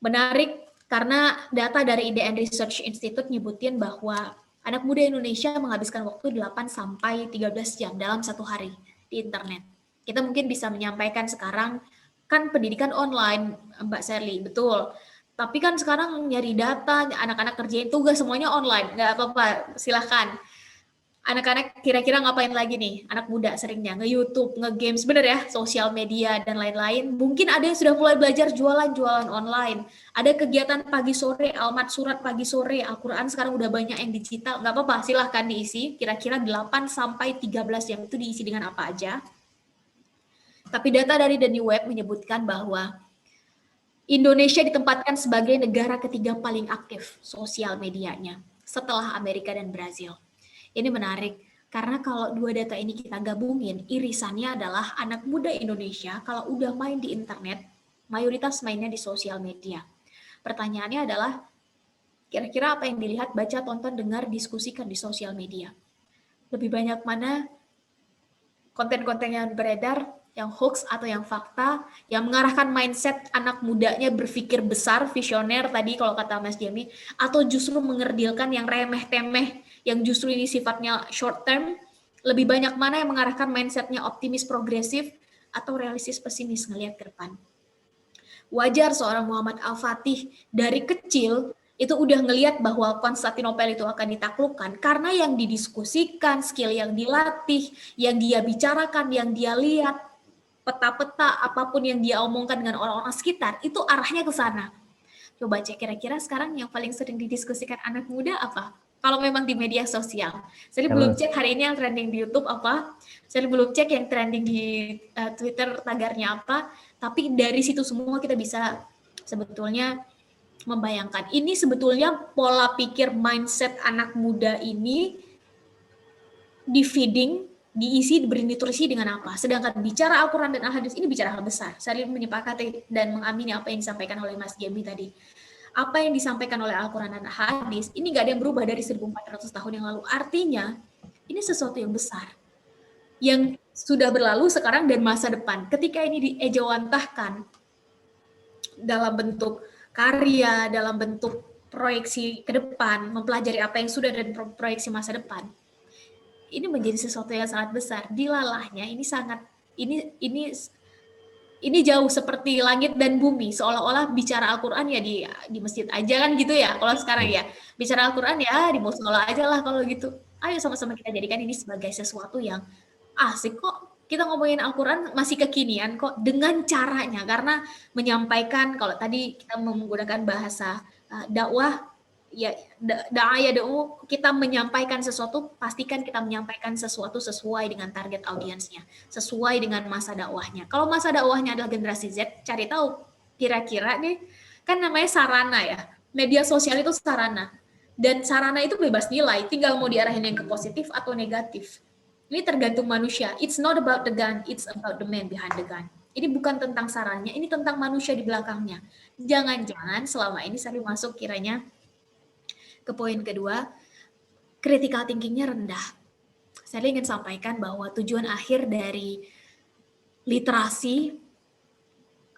Menarik karena data dari IDN Research Institute nyebutin bahwa anak muda Indonesia menghabiskan waktu 8 sampai 13 jam dalam satu hari di internet. Kita mungkin bisa menyampaikan sekarang kan pendidikan online, Mbak Sally, betul. Tapi kan sekarang nyari data, anak-anak kerjain tugas semuanya online, nggak apa-apa, silahkan. Anak-anak kira-kira ngapain lagi nih? Anak muda seringnya nge-YouTube, nge-games, bener ya, sosial media dan lain-lain. Mungkin ada yang sudah mulai belajar jualan online. Ada kegiatan pagi sore, almat surat pagi sore, Al-Quran sekarang udah banyak yang digital. Nggak apa-apa, silahkan diisi. Kira-kira 8 sampai 13 jam itu diisi dengan apa aja. Tapi data dari The New Web menyebutkan bahwa Indonesia ditempatkan sebagai negara ketiga paling aktif sosial medianya setelah Amerika dan Brazil. Ini menarik karena kalau dua data ini kita gabungin, irisannya adalah anak muda Indonesia kalau udah main di internet, mayoritas mainnya di sosial media. Pertanyaannya adalah, kira-kira apa yang dilihat, baca, tonton, dengar, diskusikan di sosial media? Lebih banyak mana konten-konten yang beredar, yang hoax atau yang fakta, yang mengarahkan mindset anak mudanya berpikir besar, visioner tadi kalau kata Mas Jami, atau justru mengerdilkan yang remeh-temeh, yang justru ini sifatnya short term, lebih banyak mana yang mengarahkan mindsetnya optimis progresif, atau realistis pesimis ngelihat ke depan. Wajar seorang Muhammad Al-Fatih dari kecil itu udah ngelihat bahwa Konstantinopel itu akan ditaklukkan karena yang didiskusikan, skill yang dilatih, yang dia bicarakan, yang dia lihat, peta-peta, apapun yang dia omongkan dengan orang-orang sekitar, itu arahnya ke sana. Coba cek kira-kira sekarang yang paling sering didiskusikan anak muda apa? kalau memang di media sosial. Saya Kalau- belum cek hari ini yang trending di YouTube apa, saya belum cek yang trending di Twitter tagarnya apa, tapi dari situ semua kita bisa sebetulnya membayangkan. Ini sebetulnya pola pikir mindset anak muda ini di feeding, diisi, diberi nutrisi dengan apa. Sedangkan bicara Al-Quran dan Al-Hadis ini bicara hal besar. Saya menyepakati dan mengamini apa yang disampaikan oleh Mas Jambi tadi. Apa yang disampaikan oleh Al-Quran dan Al-Hadis, ini nggak ada yang berubah dari 1400 tahun yang lalu. Artinya, ini sesuatu yang besar. Yang sudah berlalu sekarang dan masa depan. Ketika ini diejawantahkan dalam bentuk karya, dalam bentuk proyeksi ke depan, mempelajari apa yang sudah dan proyeksi masa depan, ini menjadi sesuatu yang sangat besar. Dilalahnya ini sangat ini jauh seperti langit dan bumi, seolah-olah bicara Al-Quran ya di masjid aja kan gitu ya. Kalau sekarang ya bicara Al-Quran ya di musola aja lah kalau gitu. Ayo sama-sama kita jadikan ini sebagai sesuatu yang asik kok. Kita ngomongin Al-Quran masih kekinian kok dengan caranya, karena menyampaikan, kalau tadi kita menggunakan bahasa dakwah, ya kita menyampaikan sesuatu, pastikan kita menyampaikan sesuatu sesuai dengan target audiensnya, sesuai dengan masa dakwahnya. Kalau masa dakwahnya adalah generasi Z, cari tahu kira-kira nih, kan namanya sarana ya, media sosial itu sarana, dan sarana itu bebas nilai, tinggal mau diarahin yang ke positif atau negatif. Ini tergantung manusia. It's not about the gun, it's about the man behind the gun. Ini bukan tentang sarannya, ini tentang manusia di belakangnya. Jangan-jangan selama ini saya masuk kiranya ke poin kedua, critical thinking-nya rendah. Saya ingin sampaikan bahwa tujuan akhir dari literasi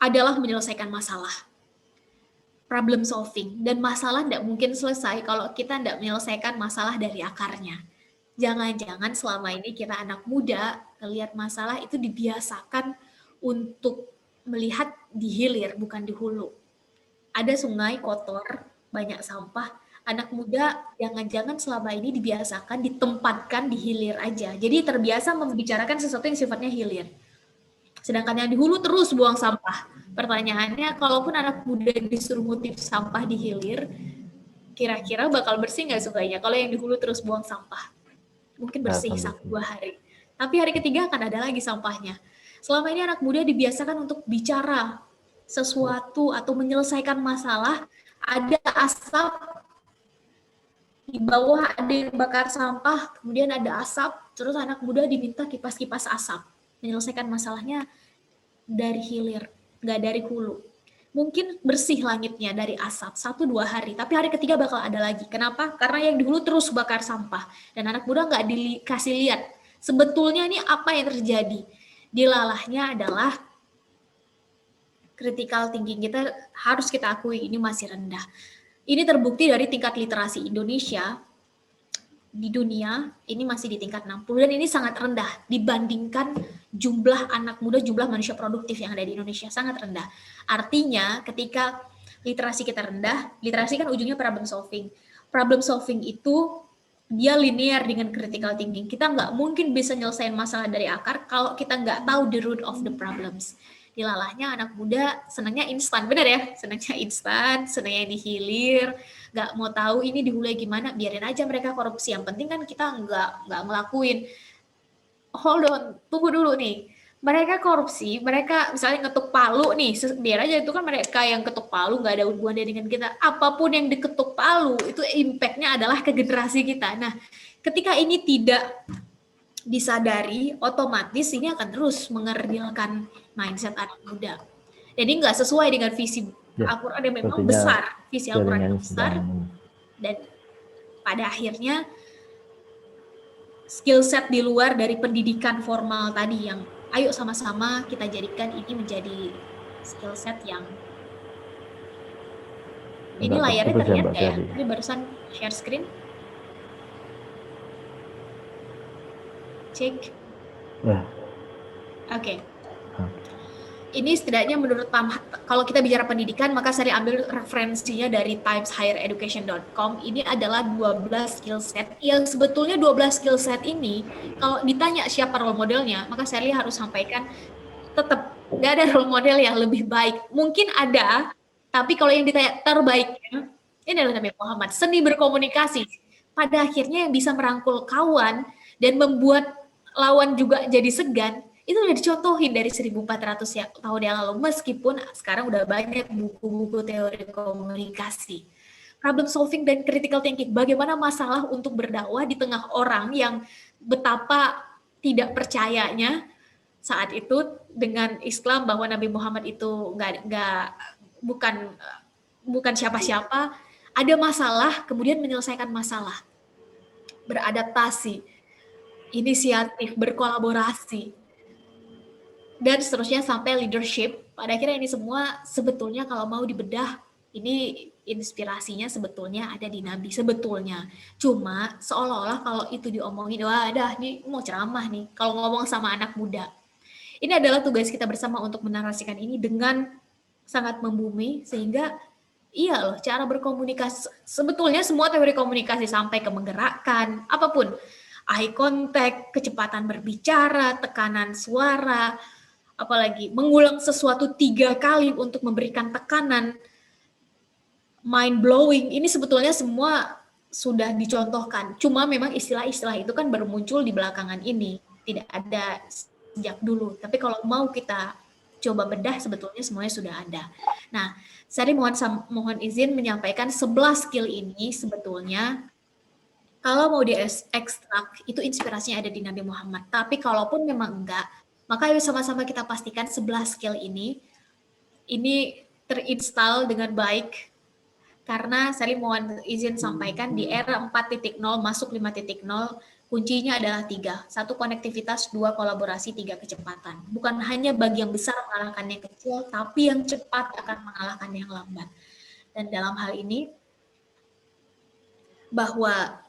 adalah menyelesaikan masalah. Problem solving. Dan masalah tidak mungkin selesai kalau kita tidak menyelesaikan masalah dari akarnya. Jangan-jangan selama ini kita anak muda melihat masalah itu dibiasakan untuk melihat di hilir, bukan di hulu. Ada sungai kotor, banyak sampah, anak muda jangan-jangan selama ini dibiasakan ditempatkan di hilir aja. Jadi terbiasa membicarakan sesuatu yang sifatnya hilir. Sedangkan yang di hulu terus buang sampah. Pertanyaannya, kalaupun anak muda disuruh ngutip sampah di hilir, kira-kira bakal bersih nggak sungainya? Kalau yang di hulu terus buang sampah, mungkin bersih 1-2 hari. Tapi hari ketiga akan ada lagi sampahnya. Selama ini anak muda dibiasakan untuk bicara sesuatu atau menyelesaikan masalah, ada asap, di bawah ada yang bakar sampah, kemudian ada asap, terus anak muda diminta kipas-kipas asap. Menyelesaikan masalahnya dari hilir, nggak dari hulu. Mungkin bersih langitnya dari asap 1-2 hari, tapi hari ketiga bakal ada lagi. Kenapa? Karena yang di hulu terus bakar sampah, dan anak muda nggak dikasih lihat sebetulnya ini apa yang terjadi. Dilalahnya adalah critical thinking kita, harus kita akui ini masih rendah. Ini terbukti dari tingkat literasi Indonesia di dunia ini masih di tingkat 60, dan ini sangat rendah dibandingkan jumlah anak muda, jumlah manusia produktif yang ada di Indonesia sangat rendah. Artinya ketika literasi kita rendah, literasi kan ujungnya problem solving. Problem solving itu dia linear dengan critical thinking. Kita nggak mungkin bisa nyelesain masalah dari akar kalau kita nggak tahu the root of the problems. Dilalahnya anak muda senangnya instan, benar ya? Senangnya instan, senangnya dihilir, nggak mau tahu ini dihulai gimana, biarin aja mereka korupsi. Yang penting kan kita nggak ngelakuin. Hold on, tunggu dulu nih. Mereka korupsi, mereka misalnya ngetuk palu nih, biar aja itu kan mereka yang ketuk palu, nggak ada hubungannya dengan kita. Apapun yang diketuk palu, itu impact-nya adalah ke generasi kita. Nah, ketika ini tidak disadari, otomatis ini akan terus mengerdilkan mindset anak muda. Jadi nggak sesuai dengan visi Al-Quran yang memang besar, visi Al-Quran yang besar, dan pada akhirnya skill set di luar dari pendidikan formal tadi yang ayo sama-sama kita jadikan ini menjadi skill set yang ini layarnya terlihat nggak ya? Ini barusan share screen. Cek. Oke. Ini setidaknya menurut kalau kita bicara pendidikan, maka saya ambil referensinya dari timeshighereducation.com. Ini adalah 12 skill set yang sebetulnya 12 skill set ini kalau ditanya siapa role modelnya, maka saya harus sampaikan tetap nggak ada role model yang lebih baik. Mungkin ada, tapi kalau yang ditanya terbaiknya, ini adalah Nabi Muhammad. Seni berkomunikasi. pada akhirnya yang bisa merangkul kawan dan membuat lawan juga jadi segan, itu udah dicontohin dari 1400 tahun yang lalu, meskipun sekarang udah banyak buku-buku teori komunikasi. Problem solving dan critical thinking, bagaimana masalah untuk berdakwah di tengah orang yang betapa tidak percayanya saat itu dengan Islam, bahwa Nabi Muhammad itu bukan siapa-siapa, ada masalah, kemudian menyelesaikan masalah, beradaptasi, inisiatif, berkolaborasi, dan seterusnya sampai leadership. Pada akhirnya ini semua sebetulnya kalau mau dibedah, ini inspirasinya sebetulnya ada di Nabi sebetulnya. Cuma seolah-olah kalau itu diomongin, wah dah ini mau ceramah nih, kalau ngomong sama anak muda. Ini adalah tugas kita bersama untuk menarasikan ini dengan sangat membumi, sehingga iya loh, cara berkomunikasi, sebetulnya semua teori komunikasi sampai ke menggerakkan, apapun, eye contact, kecepatan berbicara, tekanan suara, apalagi mengulang sesuatu 3 kali untuk memberikan tekanan, mind blowing, ini sebetulnya semua sudah dicontohkan. Cuma memang istilah-istilah itu kan baru muncul di belakangan ini, tidak ada sejak dulu. Tapi kalau mau kita coba bedah, sebetulnya semuanya sudah ada. Nah, saya mohon izin menyampaikan 11 skill ini sebetulnya kalau mau diekstrak itu inspirasinya ada di Nabi Muhammad. Tapi kalaupun memang enggak, maka ayo sama-sama kita pastikan 11 skill ini terinstall dengan baik, karena saya mohon izin sampaikan di era 4.0 masuk 5.0, kuncinya adalah 3. 1 konektivitas, 2 kolaborasi, 3 kecepatan. Bukan hanya bagi yang besar mengalahkan yang kecil, tapi yang cepat akan mengalahkan yang lambat. Dan dalam hal ini, bahwa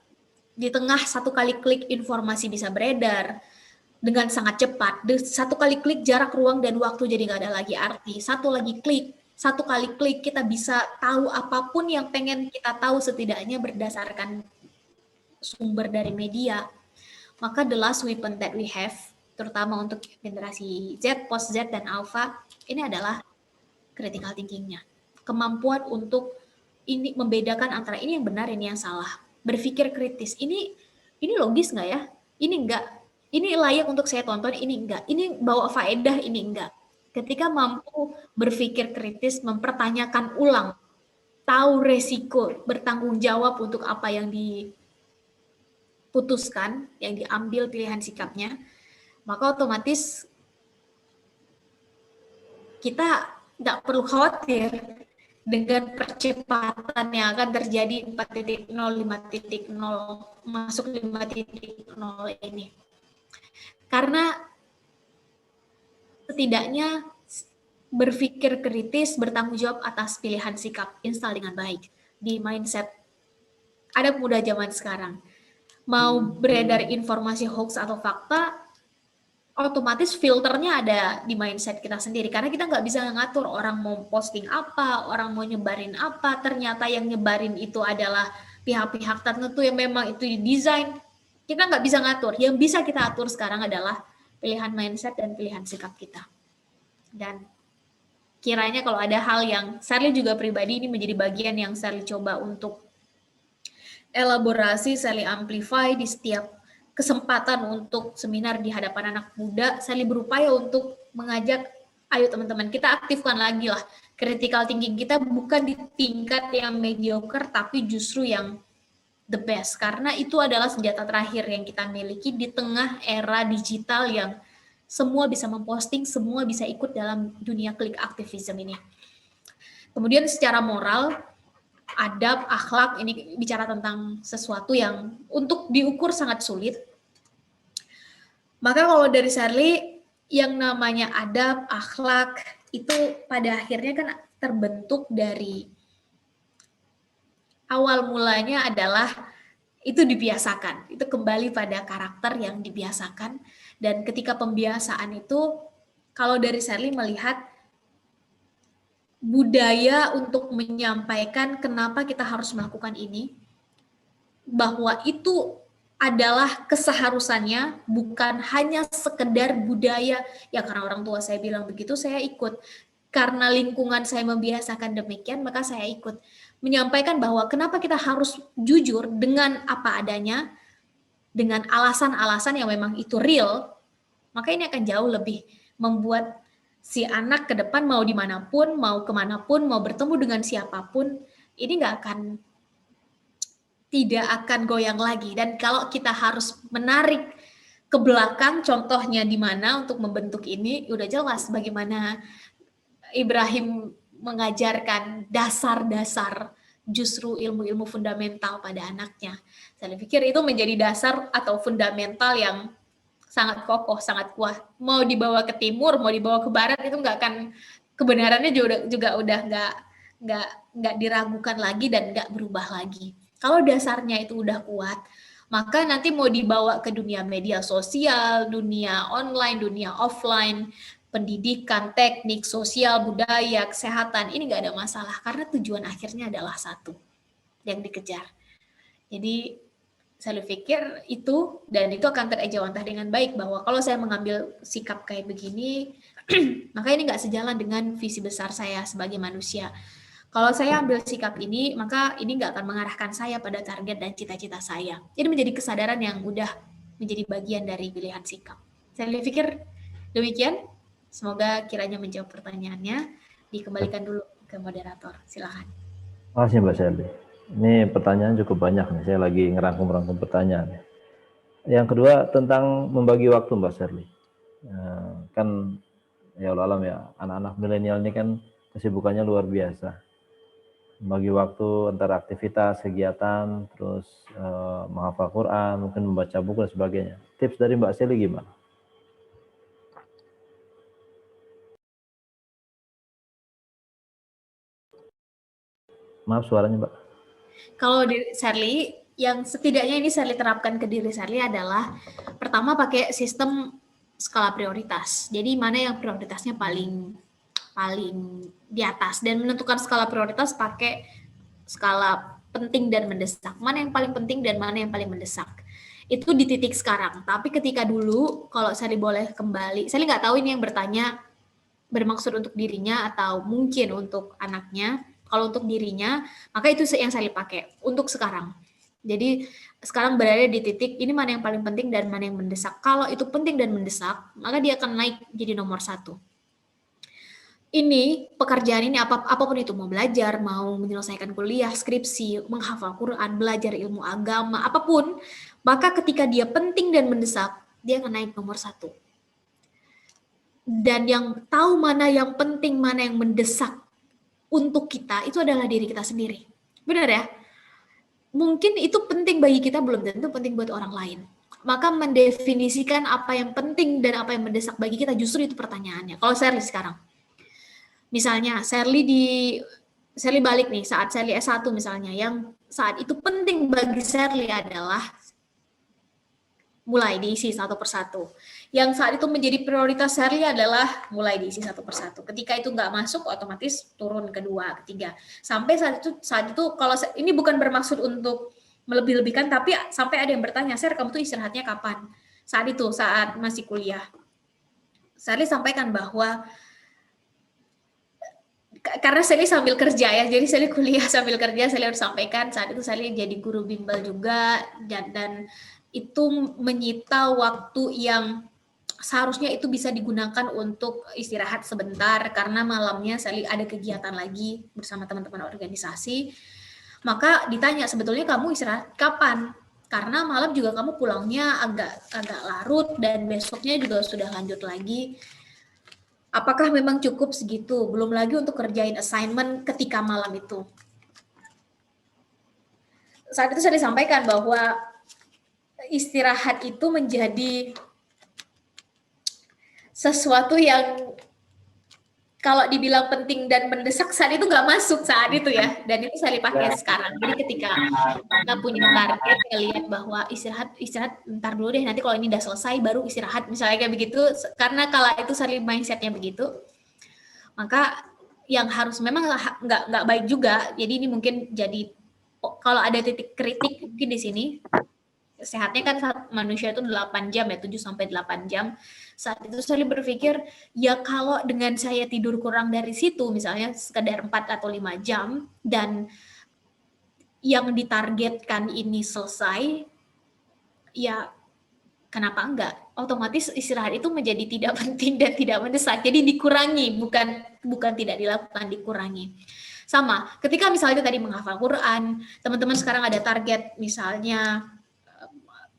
di tengah 1 kali klik informasi bisa beredar dengan sangat cepat. 1 kali klik jarak ruang dan waktu jadi nggak ada lagi arti. 1 kali klik kita bisa tahu apapun yang pengen kita tahu, setidaknya berdasarkan sumber dari media. Maka the last weapon that we have, terutama untuk generasi Z, post Z, dan Alpha, ini adalah critical thinking-nya. Kemampuan untuk ini membedakan antara ini yang benar, ini yang salah. Berpikir kritis, ini logis nggak ya? Ini enggak. Ini layak untuk saya tonton, ini enggak. Ini bawa faedah, ini enggak. Ketika mampu berpikir kritis, mempertanyakan ulang, tahu resiko, bertanggung jawab untuk apa yang diputuskan, yang diambil pilihan sikapnya, maka otomatis kita nggak perlu khawatir dengan percepatan yang akan terjadi 4.0, 5.0, masuk 5.0 ini. Karena setidaknya berpikir kritis, bertanggung jawab atas pilihan sikap, install dengan baik di mindset ada pemuda zaman sekarang. Mau beredar informasi hoax atau fakta, otomatis filternya ada di mindset kita sendiri, karena kita nggak bisa ngatur orang mau posting apa, orang mau nyebarin apa, ternyata yang nyebarin itu adalah pihak-pihak tertentu yang memang itu didesain. Kita nggak bisa ngatur. Yang bisa kita atur sekarang adalah pilihan mindset dan pilihan sikap kita. Dan kiranya kalau ada hal yang Sherly juga pribadi, ini menjadi bagian yang Sherly coba untuk elaborasi, Sherly amplify di setiap kesempatan untuk seminar di hadapan anak muda. Sherly berupaya untuk mengajak, ayo teman-teman, kita aktifkan lagi lah critical thinking kita, bukan di tingkat yang mediocre, tapi justru yang the best, karena itu adalah senjata terakhir yang kita miliki di tengah era digital yang semua bisa memposting, semua bisa ikut dalam dunia klik aktivisme ini. Kemudian secara moral, adab, akhlak, ini bicara tentang sesuatu yang untuk diukur sangat sulit. Maka kalau dari Sherly, yang namanya adab, akhlak, itu pada akhirnya kan terbentuk dari awal mulanya adalah itu dibiasakan, itu kembali pada karakter yang dibiasakan. Dan ketika pembiasaan itu, kalau dari Sherly melihat budaya untuk menyampaikan kenapa kita harus melakukan ini, bahwa itu adalah keseharusannya, bukan hanya sekedar budaya, ya karena orang tua saya bilang begitu, saya ikut. Karena lingkungan saya membiasakan demikian, maka saya ikut. menyampaikan bahwa kenapa kita harus jujur dengan apa adanya, dengan alasan-alasan yang memang itu real, maka ini akan jauh lebih membuat si anak ke depan mau dimanapun, mau kemanapun, mau bertemu dengan siapapun, ini tidak akan goyang lagi. Dan kalau kita harus menarik ke belakang, contohnya di mana untuk membentuk ini, udah jelas bagaimana Ibrahim mengajarkan dasar-dasar justru ilmu-ilmu fundamental pada anaknya. Saya pikir itu menjadi dasar atau fundamental yang sangat kokoh, sangat kuat. Mau dibawa ke timur, mau dibawa ke barat, itu nggak akan, kebenarannya juga udah nggak diragukan lagi dan nggak berubah lagi. Kalau dasarnya itu udah kuat, maka nanti mau dibawa ke dunia media sosial, dunia online, dunia offline, pendidikan, teknik, sosial, budaya, kesehatan, ini nggak ada masalah karena tujuan akhirnya adalah satu yang dikejar. Jadi saya pikir itu, dan itu akan terejawantah dengan baik bahwa kalau saya mengambil sikap kayak begini, maka ini nggak sejalan dengan visi besar saya sebagai manusia. Kalau saya ambil sikap ini, maka ini nggak akan mengarahkan saya pada target dan cita-cita saya. Jadi menjadi kesadaran yang udah menjadi bagian dari pilihan sikap. Saya pikir demikian. Semoga kiranya menjawab pertanyaannya. Dikembalikan dulu ke moderator. Silakan. Terima kasih Mbak Shelly. Ini pertanyaan cukup banyak nih. Saya lagi ngerangkum pertanyaan. Yang kedua tentang membagi waktu Mbak Shelly. Kan ya Allah alam ya, anak-anak milenial ini kan kesibukannya luar biasa. Bagi waktu antara aktivitas, kegiatan, terus menghafal Quran, mungkin membaca buku dan sebagainya. Tips dari Mbak Shelly gimana? Maaf suaranya Mbak. Kalau di Sherly, yang setidaknya ini Sherly terapkan ke diri Sherly adalah pertama pakai sistem skala prioritas. Jadi mana yang prioritasnya paling di atas, dan menentukan skala prioritas pakai skala penting dan mendesak. Mana yang paling penting dan mana yang paling mendesak. Itu di titik sekarang. Tapi ketika dulu, kalau Sherly boleh kembali, Sherly nggak tahu ini yang bertanya bermaksud untuk dirinya atau mungkin untuk anaknya. Kalau untuk dirinya, maka itu yang saya pakai untuk sekarang. Jadi sekarang berada di titik ini mana yang paling penting dan mana yang mendesak. Kalau itu penting dan mendesak, maka dia akan naik jadi nomor 1. Ini pekerjaan ini apapun itu, mau belajar, mau menyelesaikan kuliah, skripsi, menghafal Quran, belajar ilmu agama, apapun, maka ketika dia penting dan mendesak, dia akan naik nomor 1. Dan yang tahu mana yang penting, mana yang mendesak untuk kita, itu adalah diri kita sendiri. Benar ya? Mungkin itu penting bagi kita, belum tentu penting buat orang lain. Maka mendefinisikan apa yang penting dan apa yang mendesak bagi kita, justru itu pertanyaannya. Kalau Sherly sekarang, misalnya Sherly balik nih, saat Sherly S1 misalnya, yang saat itu penting bagi Sherly adalah mulai diisi satu persatu. Yang saat itu menjadi prioritas Sherly adalah mulai diisi satu persatu. Ketika itu nggak masuk, otomatis turun kedua, ketiga. Sampai saat itu kalau ini bukan bermaksud untuk melebih-lebihkan, tapi sampai ada yang bertanya, Sher, kamu tuh istirahatnya kapan? Saat itu, saat masih kuliah. Sherly sampaikan bahwa karena Sally sambil kerja ya, jadi Sally kuliah sambil kerja, Sally harus sampaikan saat itu Sally jadi guru bimbel juga, dan itu menyita waktu yang seharusnya itu bisa digunakan untuk istirahat sebentar karena malamnya Sally ada kegiatan lagi bersama teman-teman organisasi. Maka ditanya, sebetulnya kamu istirahat kapan? Karena malam juga kamu pulangnya agak larut dan besoknya juga sudah lanjut lagi. Apakah memang cukup segitu? Belum lagi untuk kerjain assignment ketika malam itu. Saat itu saya disampaikan bahwa istirahat itu menjadi sesuatu yang kalau dibilang penting dan mendesak saat itu nggak masuk saat itu ya, dan itu saya pakai sekarang. Jadi ketika kita punya target, ngelihat bahwa istirahat ntar dulu deh, nanti kalau ini udah selesai baru istirahat, misalnya kayak begitu. Karena kalau itu saya mindsetnya begitu, maka yang harus memang nggak baik juga. Jadi ini mungkin jadi kalau ada titik kritik mungkin di sini. Sehatnya kan manusia itu 8 jam ya, 7-8 jam. Saat itu saya berpikir, ya kalau dengan saya tidur kurang dari situ, misalnya sekedar 4 atau 5 jam, dan yang ditargetkan ini selesai, ya kenapa enggak? Otomatis istirahat itu menjadi tidak penting dan tidak mendesak. Jadi dikurangi, bukan tidak dilakukan, dikurangi. Sama, ketika misalnya tadi menghafal Quran, teman-teman sekarang ada target misalnya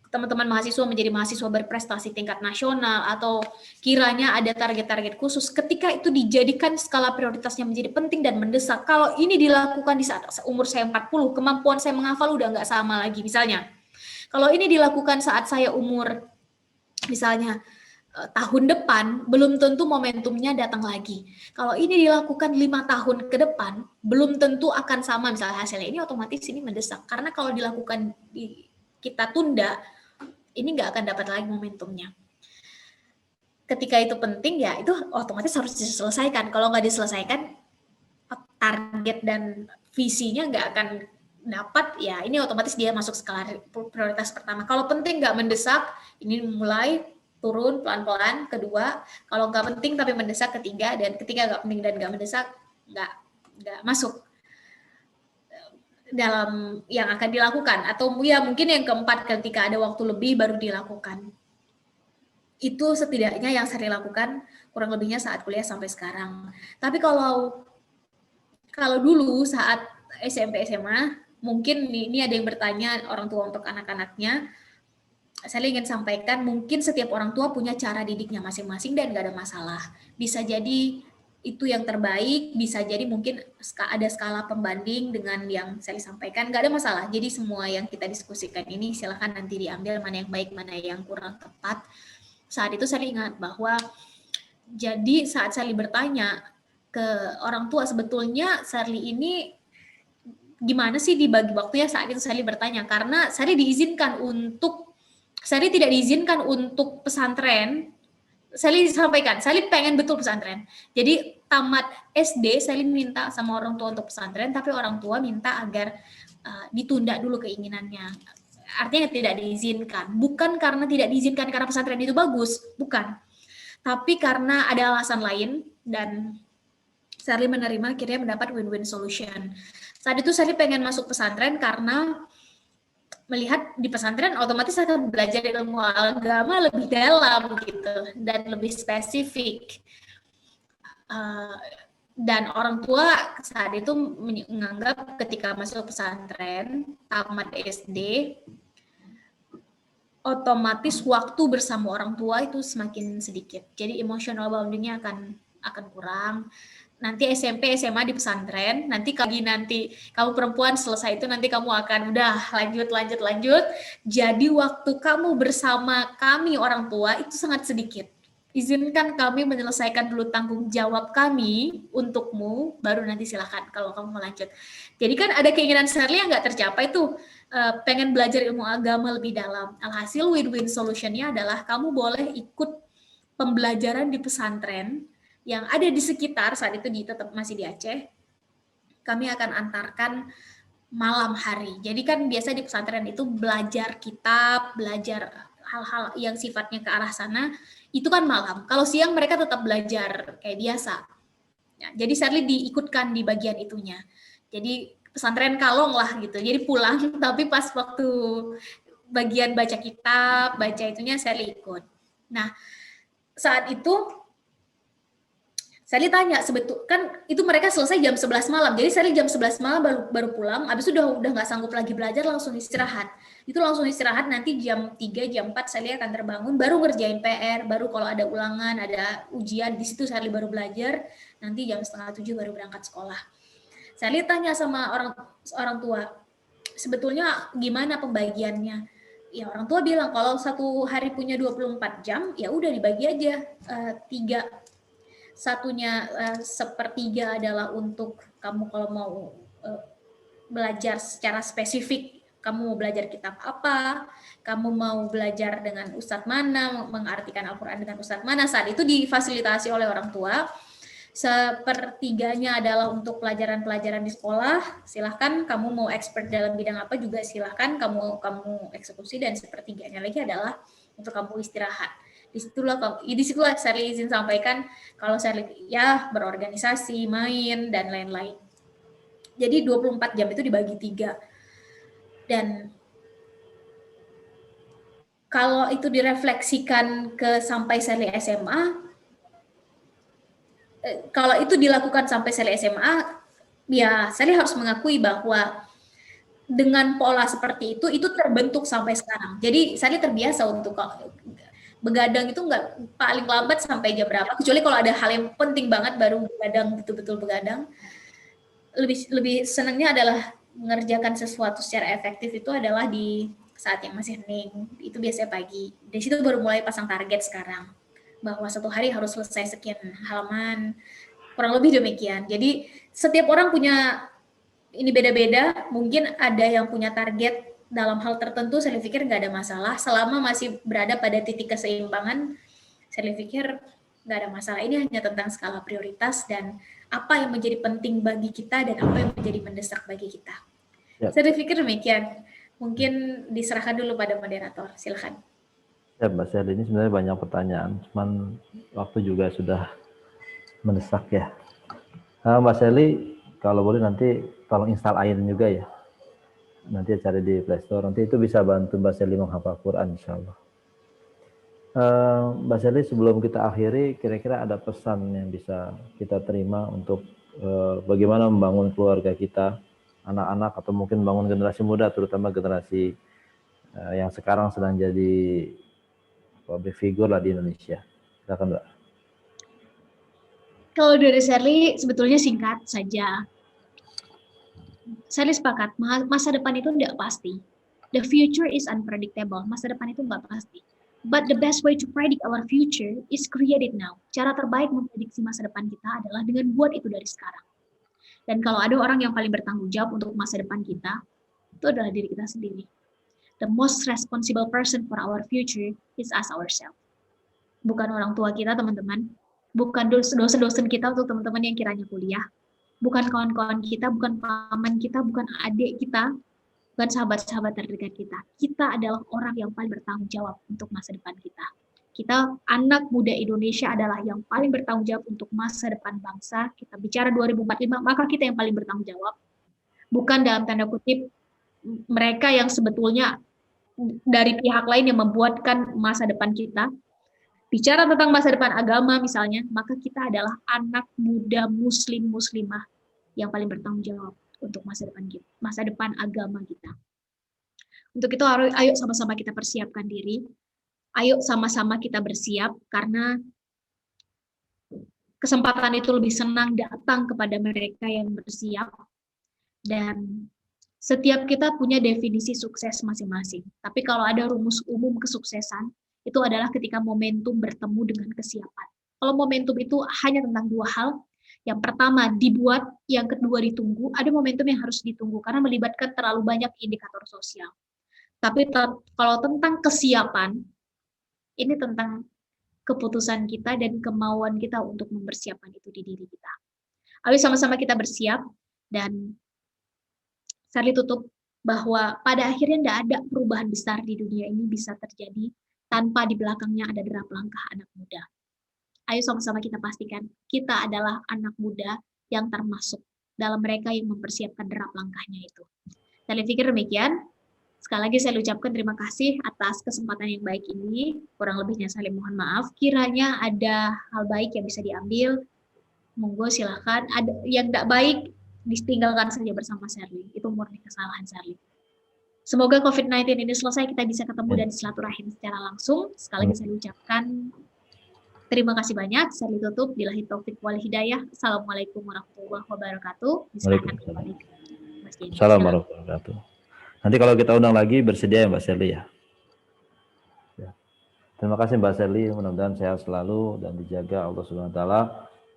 teman-teman mahasiswa menjadi mahasiswa berprestasi tingkat nasional atau kiranya ada target-target khusus, ketika itu dijadikan skala prioritasnya menjadi penting dan mendesak. Kalau ini dilakukan di saat umur saya 40, kemampuan saya menghafal udah nggak sama lagi misalnya. Kalau ini dilakukan saat saya umur misalnya tahun depan, belum tentu momentumnya datang lagi. Kalau ini dilakukan 5 tahun ke depan, belum tentu akan sama misalnya hasilnya. Ini otomatis ini mendesak. Karena kalau dilakukan kita tunda, ini nggak akan dapat lagi momentumnya. Ketika itu penting, ya itu otomatis harus diselesaikan. Kalau nggak diselesaikan, target dan visinya nggak akan dapat, ya ini otomatis dia masuk skala prioritas pertama. Kalau penting nggak mendesak, ini mulai turun pelan-pelan. Kedua, kalau nggak penting tapi mendesak, ketiga, dan ketika nggak penting dan nggak mendesak, nggak masuk dalam yang akan dilakukan. Atau ya mungkin yang keempat, ketika ada waktu lebih baru dilakukan. Itu setidaknya yang saya lakukan kurang lebihnya saat kuliah sampai sekarang. Tapi kalau dulu saat SMP SMA, mungkin ini ada yang bertanya orang tua untuk anak-anaknya, saya ingin sampaikan mungkin setiap orang tua punya cara didiknya masing-masing dan nggak ada masalah. Bisa jadi itu yang terbaik, bisa jadi mungkin ada skala pembanding dengan yang saya sampaikan, nggak ada masalah. Jadi semua yang kita diskusikan ini silahkan nanti diambil mana yang baik, mana yang kurang tepat. Saat itu saya ingat bahwa jadi saat saya bertanya ke orang tua, sebetulnya Sarli ini gimana sih dibagi waktunya, saat itu Sarli bertanya, karena Sarli tidak diizinkan untuk pesantren. Sarli sampaikan, Sarli pengen betul pesantren. Jadi tamat SD, Sarli minta sama orang tua untuk pesantren, tapi orang tua minta agar ditunda dulu keinginannya. Artinya tidak diizinkan. Bukan karena tidak diizinkan karena pesantren itu bagus, bukan. Tapi karena ada alasan lain, dan Sarli menerima, akhirnya mendapat win-win solution. Saat itu Sarli pengen masuk pesantren karena melihat di pesantren otomatis akan belajar ilmu agama lebih dalam gitu dan lebih spesifik. Dan orang tua saat itu menganggap ketika masuk pesantren tamat SD otomatis waktu bersama orang tua itu semakin sedikit. Jadi emotional bondingnya akan kurang. Nanti SMP, SMA di pesantren, nanti kamu perempuan selesai itu nanti kamu akan udah lanjut. Jadi waktu kamu bersama kami orang tua itu sangat sedikit. Izinkan kami menyelesaikan dulu tanggung jawab kami untukmu, baru nanti silakan kalau kamu mau lanjut. Jadi kan ada keinginan Sarli yang nggak tercapai tuh, pengen belajar ilmu agama lebih dalam. Alhasil win-win solutionnya adalah kamu boleh ikut pembelajaran di pesantren yang ada di sekitar, saat itu tetap masih di Aceh, kami akan antarkan malam hari. Jadi kan biasa di pesantren itu belajar kitab, belajar hal-hal yang sifatnya ke arah sana, itu kan malam. Kalau siang mereka tetap belajar kayak biasa. Ya, jadi Sarli diikutkan di bagian itunya. Jadi pesantren kalong lah gitu. Jadi pulang, tapi pas waktu bagian baca kitab, baca itunya Sarli ikut. Nah, saat itu Sarli tanya, kan itu mereka selesai jam 11 malam. Jadi Sarli jam 11 malam baru pulang, habis itu udah nggak sanggup lagi belajar, langsung istirahat. Itu langsung istirahat, nanti jam 3, jam 4 Sarli akan terbangun, baru ngerjain PR, baru kalau ada ulangan, ada ujian, di situ Sarli baru belajar, nanti jam 6:30 baru berangkat sekolah. Sarli tanya sama orang tua, sebetulnya gimana pembagiannya? Ya orang tua bilang, kalau satu hari punya 24 jam, ya udah dibagi aja 3. Satunya 1/3 adalah untuk kamu kalau mau belajar secara spesifik, kamu mau belajar kitab apa, kamu mau belajar dengan ustadz mana, mengartikan Al-Quran dengan ustadz mana, saat itu difasilitasi oleh orang tua. 1/3 adalah untuk pelajaran-pelajaran di sekolah, silahkan kamu mau expert dalam bidang apa juga silahkan kamu eksekusi, dan 1/3 lagi adalah untuk kamu istirahat. Disitulah Sarli izin sampaikan kalau Sarli ya berorganisasi, main, dan lain-lain. Jadi 24 jam itu dibagi 3. Dan kalau itu direfleksikan ke sampai Sally SMA, kalau itu dilakukan sampai Sally SMA, ya Sally harus mengakui bahwa dengan pola seperti itu terbentuk sampai sekarang. Jadi Sally terbiasa untuk begadang itu nggak paling lambat sampai jam berapa, kecuali kalau ada hal yang penting banget baru begadang, betul-betul begadang. Lebih senangnya adalah mengerjakan sesuatu secara efektif itu adalah di saat yang masih hening, itu biasanya pagi. Dari situ baru mulai pasang target sekarang, bahwa satu hari harus selesai sekian halaman, kurang lebih demikian. Jadi setiap orang punya ini beda-beda, mungkin ada yang punya target dalam hal tertentu, saya pikir nggak ada masalah. Selama masih berada pada titik keseimbangan, saya pikir nggak ada masalah. Ini hanya tentang skala prioritas dan apa yang menjadi penting bagi kita dan apa yang menjadi mendesak bagi kita. Ya. Saya pikir demikian. Mungkin diserahkan dulu pada moderator. Silakan. Ya, Mbak Sally, ini sebenarnya banyak pertanyaan, cuman waktu juga sudah mendesak ya. Mbak Sally, kalau boleh nanti tolong install Ain juga ya. Nanti cari di Play Store, nanti itu bisa bantu Mbak Sally menghafal Quran insya Allah. Mbak Sally, sebelum kita akhiri, kira-kira ada pesan yang bisa kita terima untuk bagaimana membangun keluarga kita, anak-anak, atau mungkin bangun generasi muda, terutama generasi yang sekarang sedang jadi public figure lah di Indonesia. Silakan, Mbak. Kalau dari Sally, sebetulnya singkat saja. Saya sepakat, masa depan itu tidak pasti. The future is unpredictable. Masa depan itu nggak pasti. But the best way to predict our future is create it now. Cara terbaik memprediksi masa depan kita adalah dengan buat itu dari sekarang. Dan kalau ada orang yang paling bertanggung jawab untuk masa depan kita, itu adalah diri kita sendiri. The most responsible person for our future is us ourselves. Bukan orang tua kita, teman-teman. Bukan dosen-dosen kita untuk teman-teman yang kiranya kuliah. Bukan kawan-kawan kita, bukan paman kita, bukan adik kita, bukan sahabat-sahabat terdekat kita. Kita adalah orang yang paling bertanggung jawab untuk masa depan kita. Kita, anak muda Indonesia, adalah yang paling bertanggung jawab untuk masa depan bangsa. Kita bicara 2045, maka kita yang paling bertanggung jawab. Bukan dalam tanda kutip mereka yang sebetulnya dari pihak lain yang membuatkan masa depan kita. Bicara tentang masa depan agama misalnya, maka kita adalah anak muda muslimah yang paling bertanggung jawab untuk masa depan kita, masa depan agama kita. Untuk itu ayo sama-sama kita persiapkan diri. Ayo sama-sama kita bersiap, karena kesempatan itu lebih senang datang kepada mereka yang bersiap. Dan setiap kita punya definisi sukses masing-masing. Tapi kalau ada rumus umum kesuksesan, itu adalah ketika momentum bertemu dengan kesiapan. Kalau momentum itu hanya tentang dua hal, yang pertama dibuat, yang kedua ditunggu, ada momentum yang harus ditunggu karena melibatkan terlalu banyak indikator sosial. Tapi kalau tentang kesiapan, ini tentang keputusan kita dan kemauan kita untuk mempersiapkan itu di diri kita. Ayo sama-sama kita bersiap, dan Sally tutup bahwa pada akhirnya tidak ada perubahan besar di dunia ini bisa terjadi tanpa di belakangnya ada derap langkah anak muda. Ayo sama-sama kita pastikan kita adalah anak muda yang termasuk dalam mereka yang mempersiapkan derap langkahnya itu. Saya pikir demikian. Sekali lagi saya ucapkan terima kasih atas kesempatan yang baik ini. Kurang lebihnya saya mohon maaf. Kiranya ada hal baik yang bisa diambil, monggo silakan. Ada yang tidak baik, ditinggalkan saja bersama Sally. Itu murni kesalahan Sally. Semoga COVID-19 ini selesai, kita bisa ketemu dan silaturahim secara langsung. Sekali lagi saya ucapkan terima kasih banyak. Saya tutup. Billahi taufik wal hidayah. Assalamualaikum warahmatullahi wabarakatuh. Assalamualaikum warahmatullahi wabarakatuh. Nanti kalau kita undang lagi, bersedia ya Mbak Sally ya. Terima kasih Mbak Sally. Mudah-mudahan sehat selalu dan dijaga Allah Subhanahu wa taala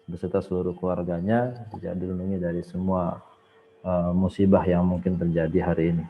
beserta seluruh keluarganya, dilindungi dari semua musibah yang mungkin terjadi hari ini.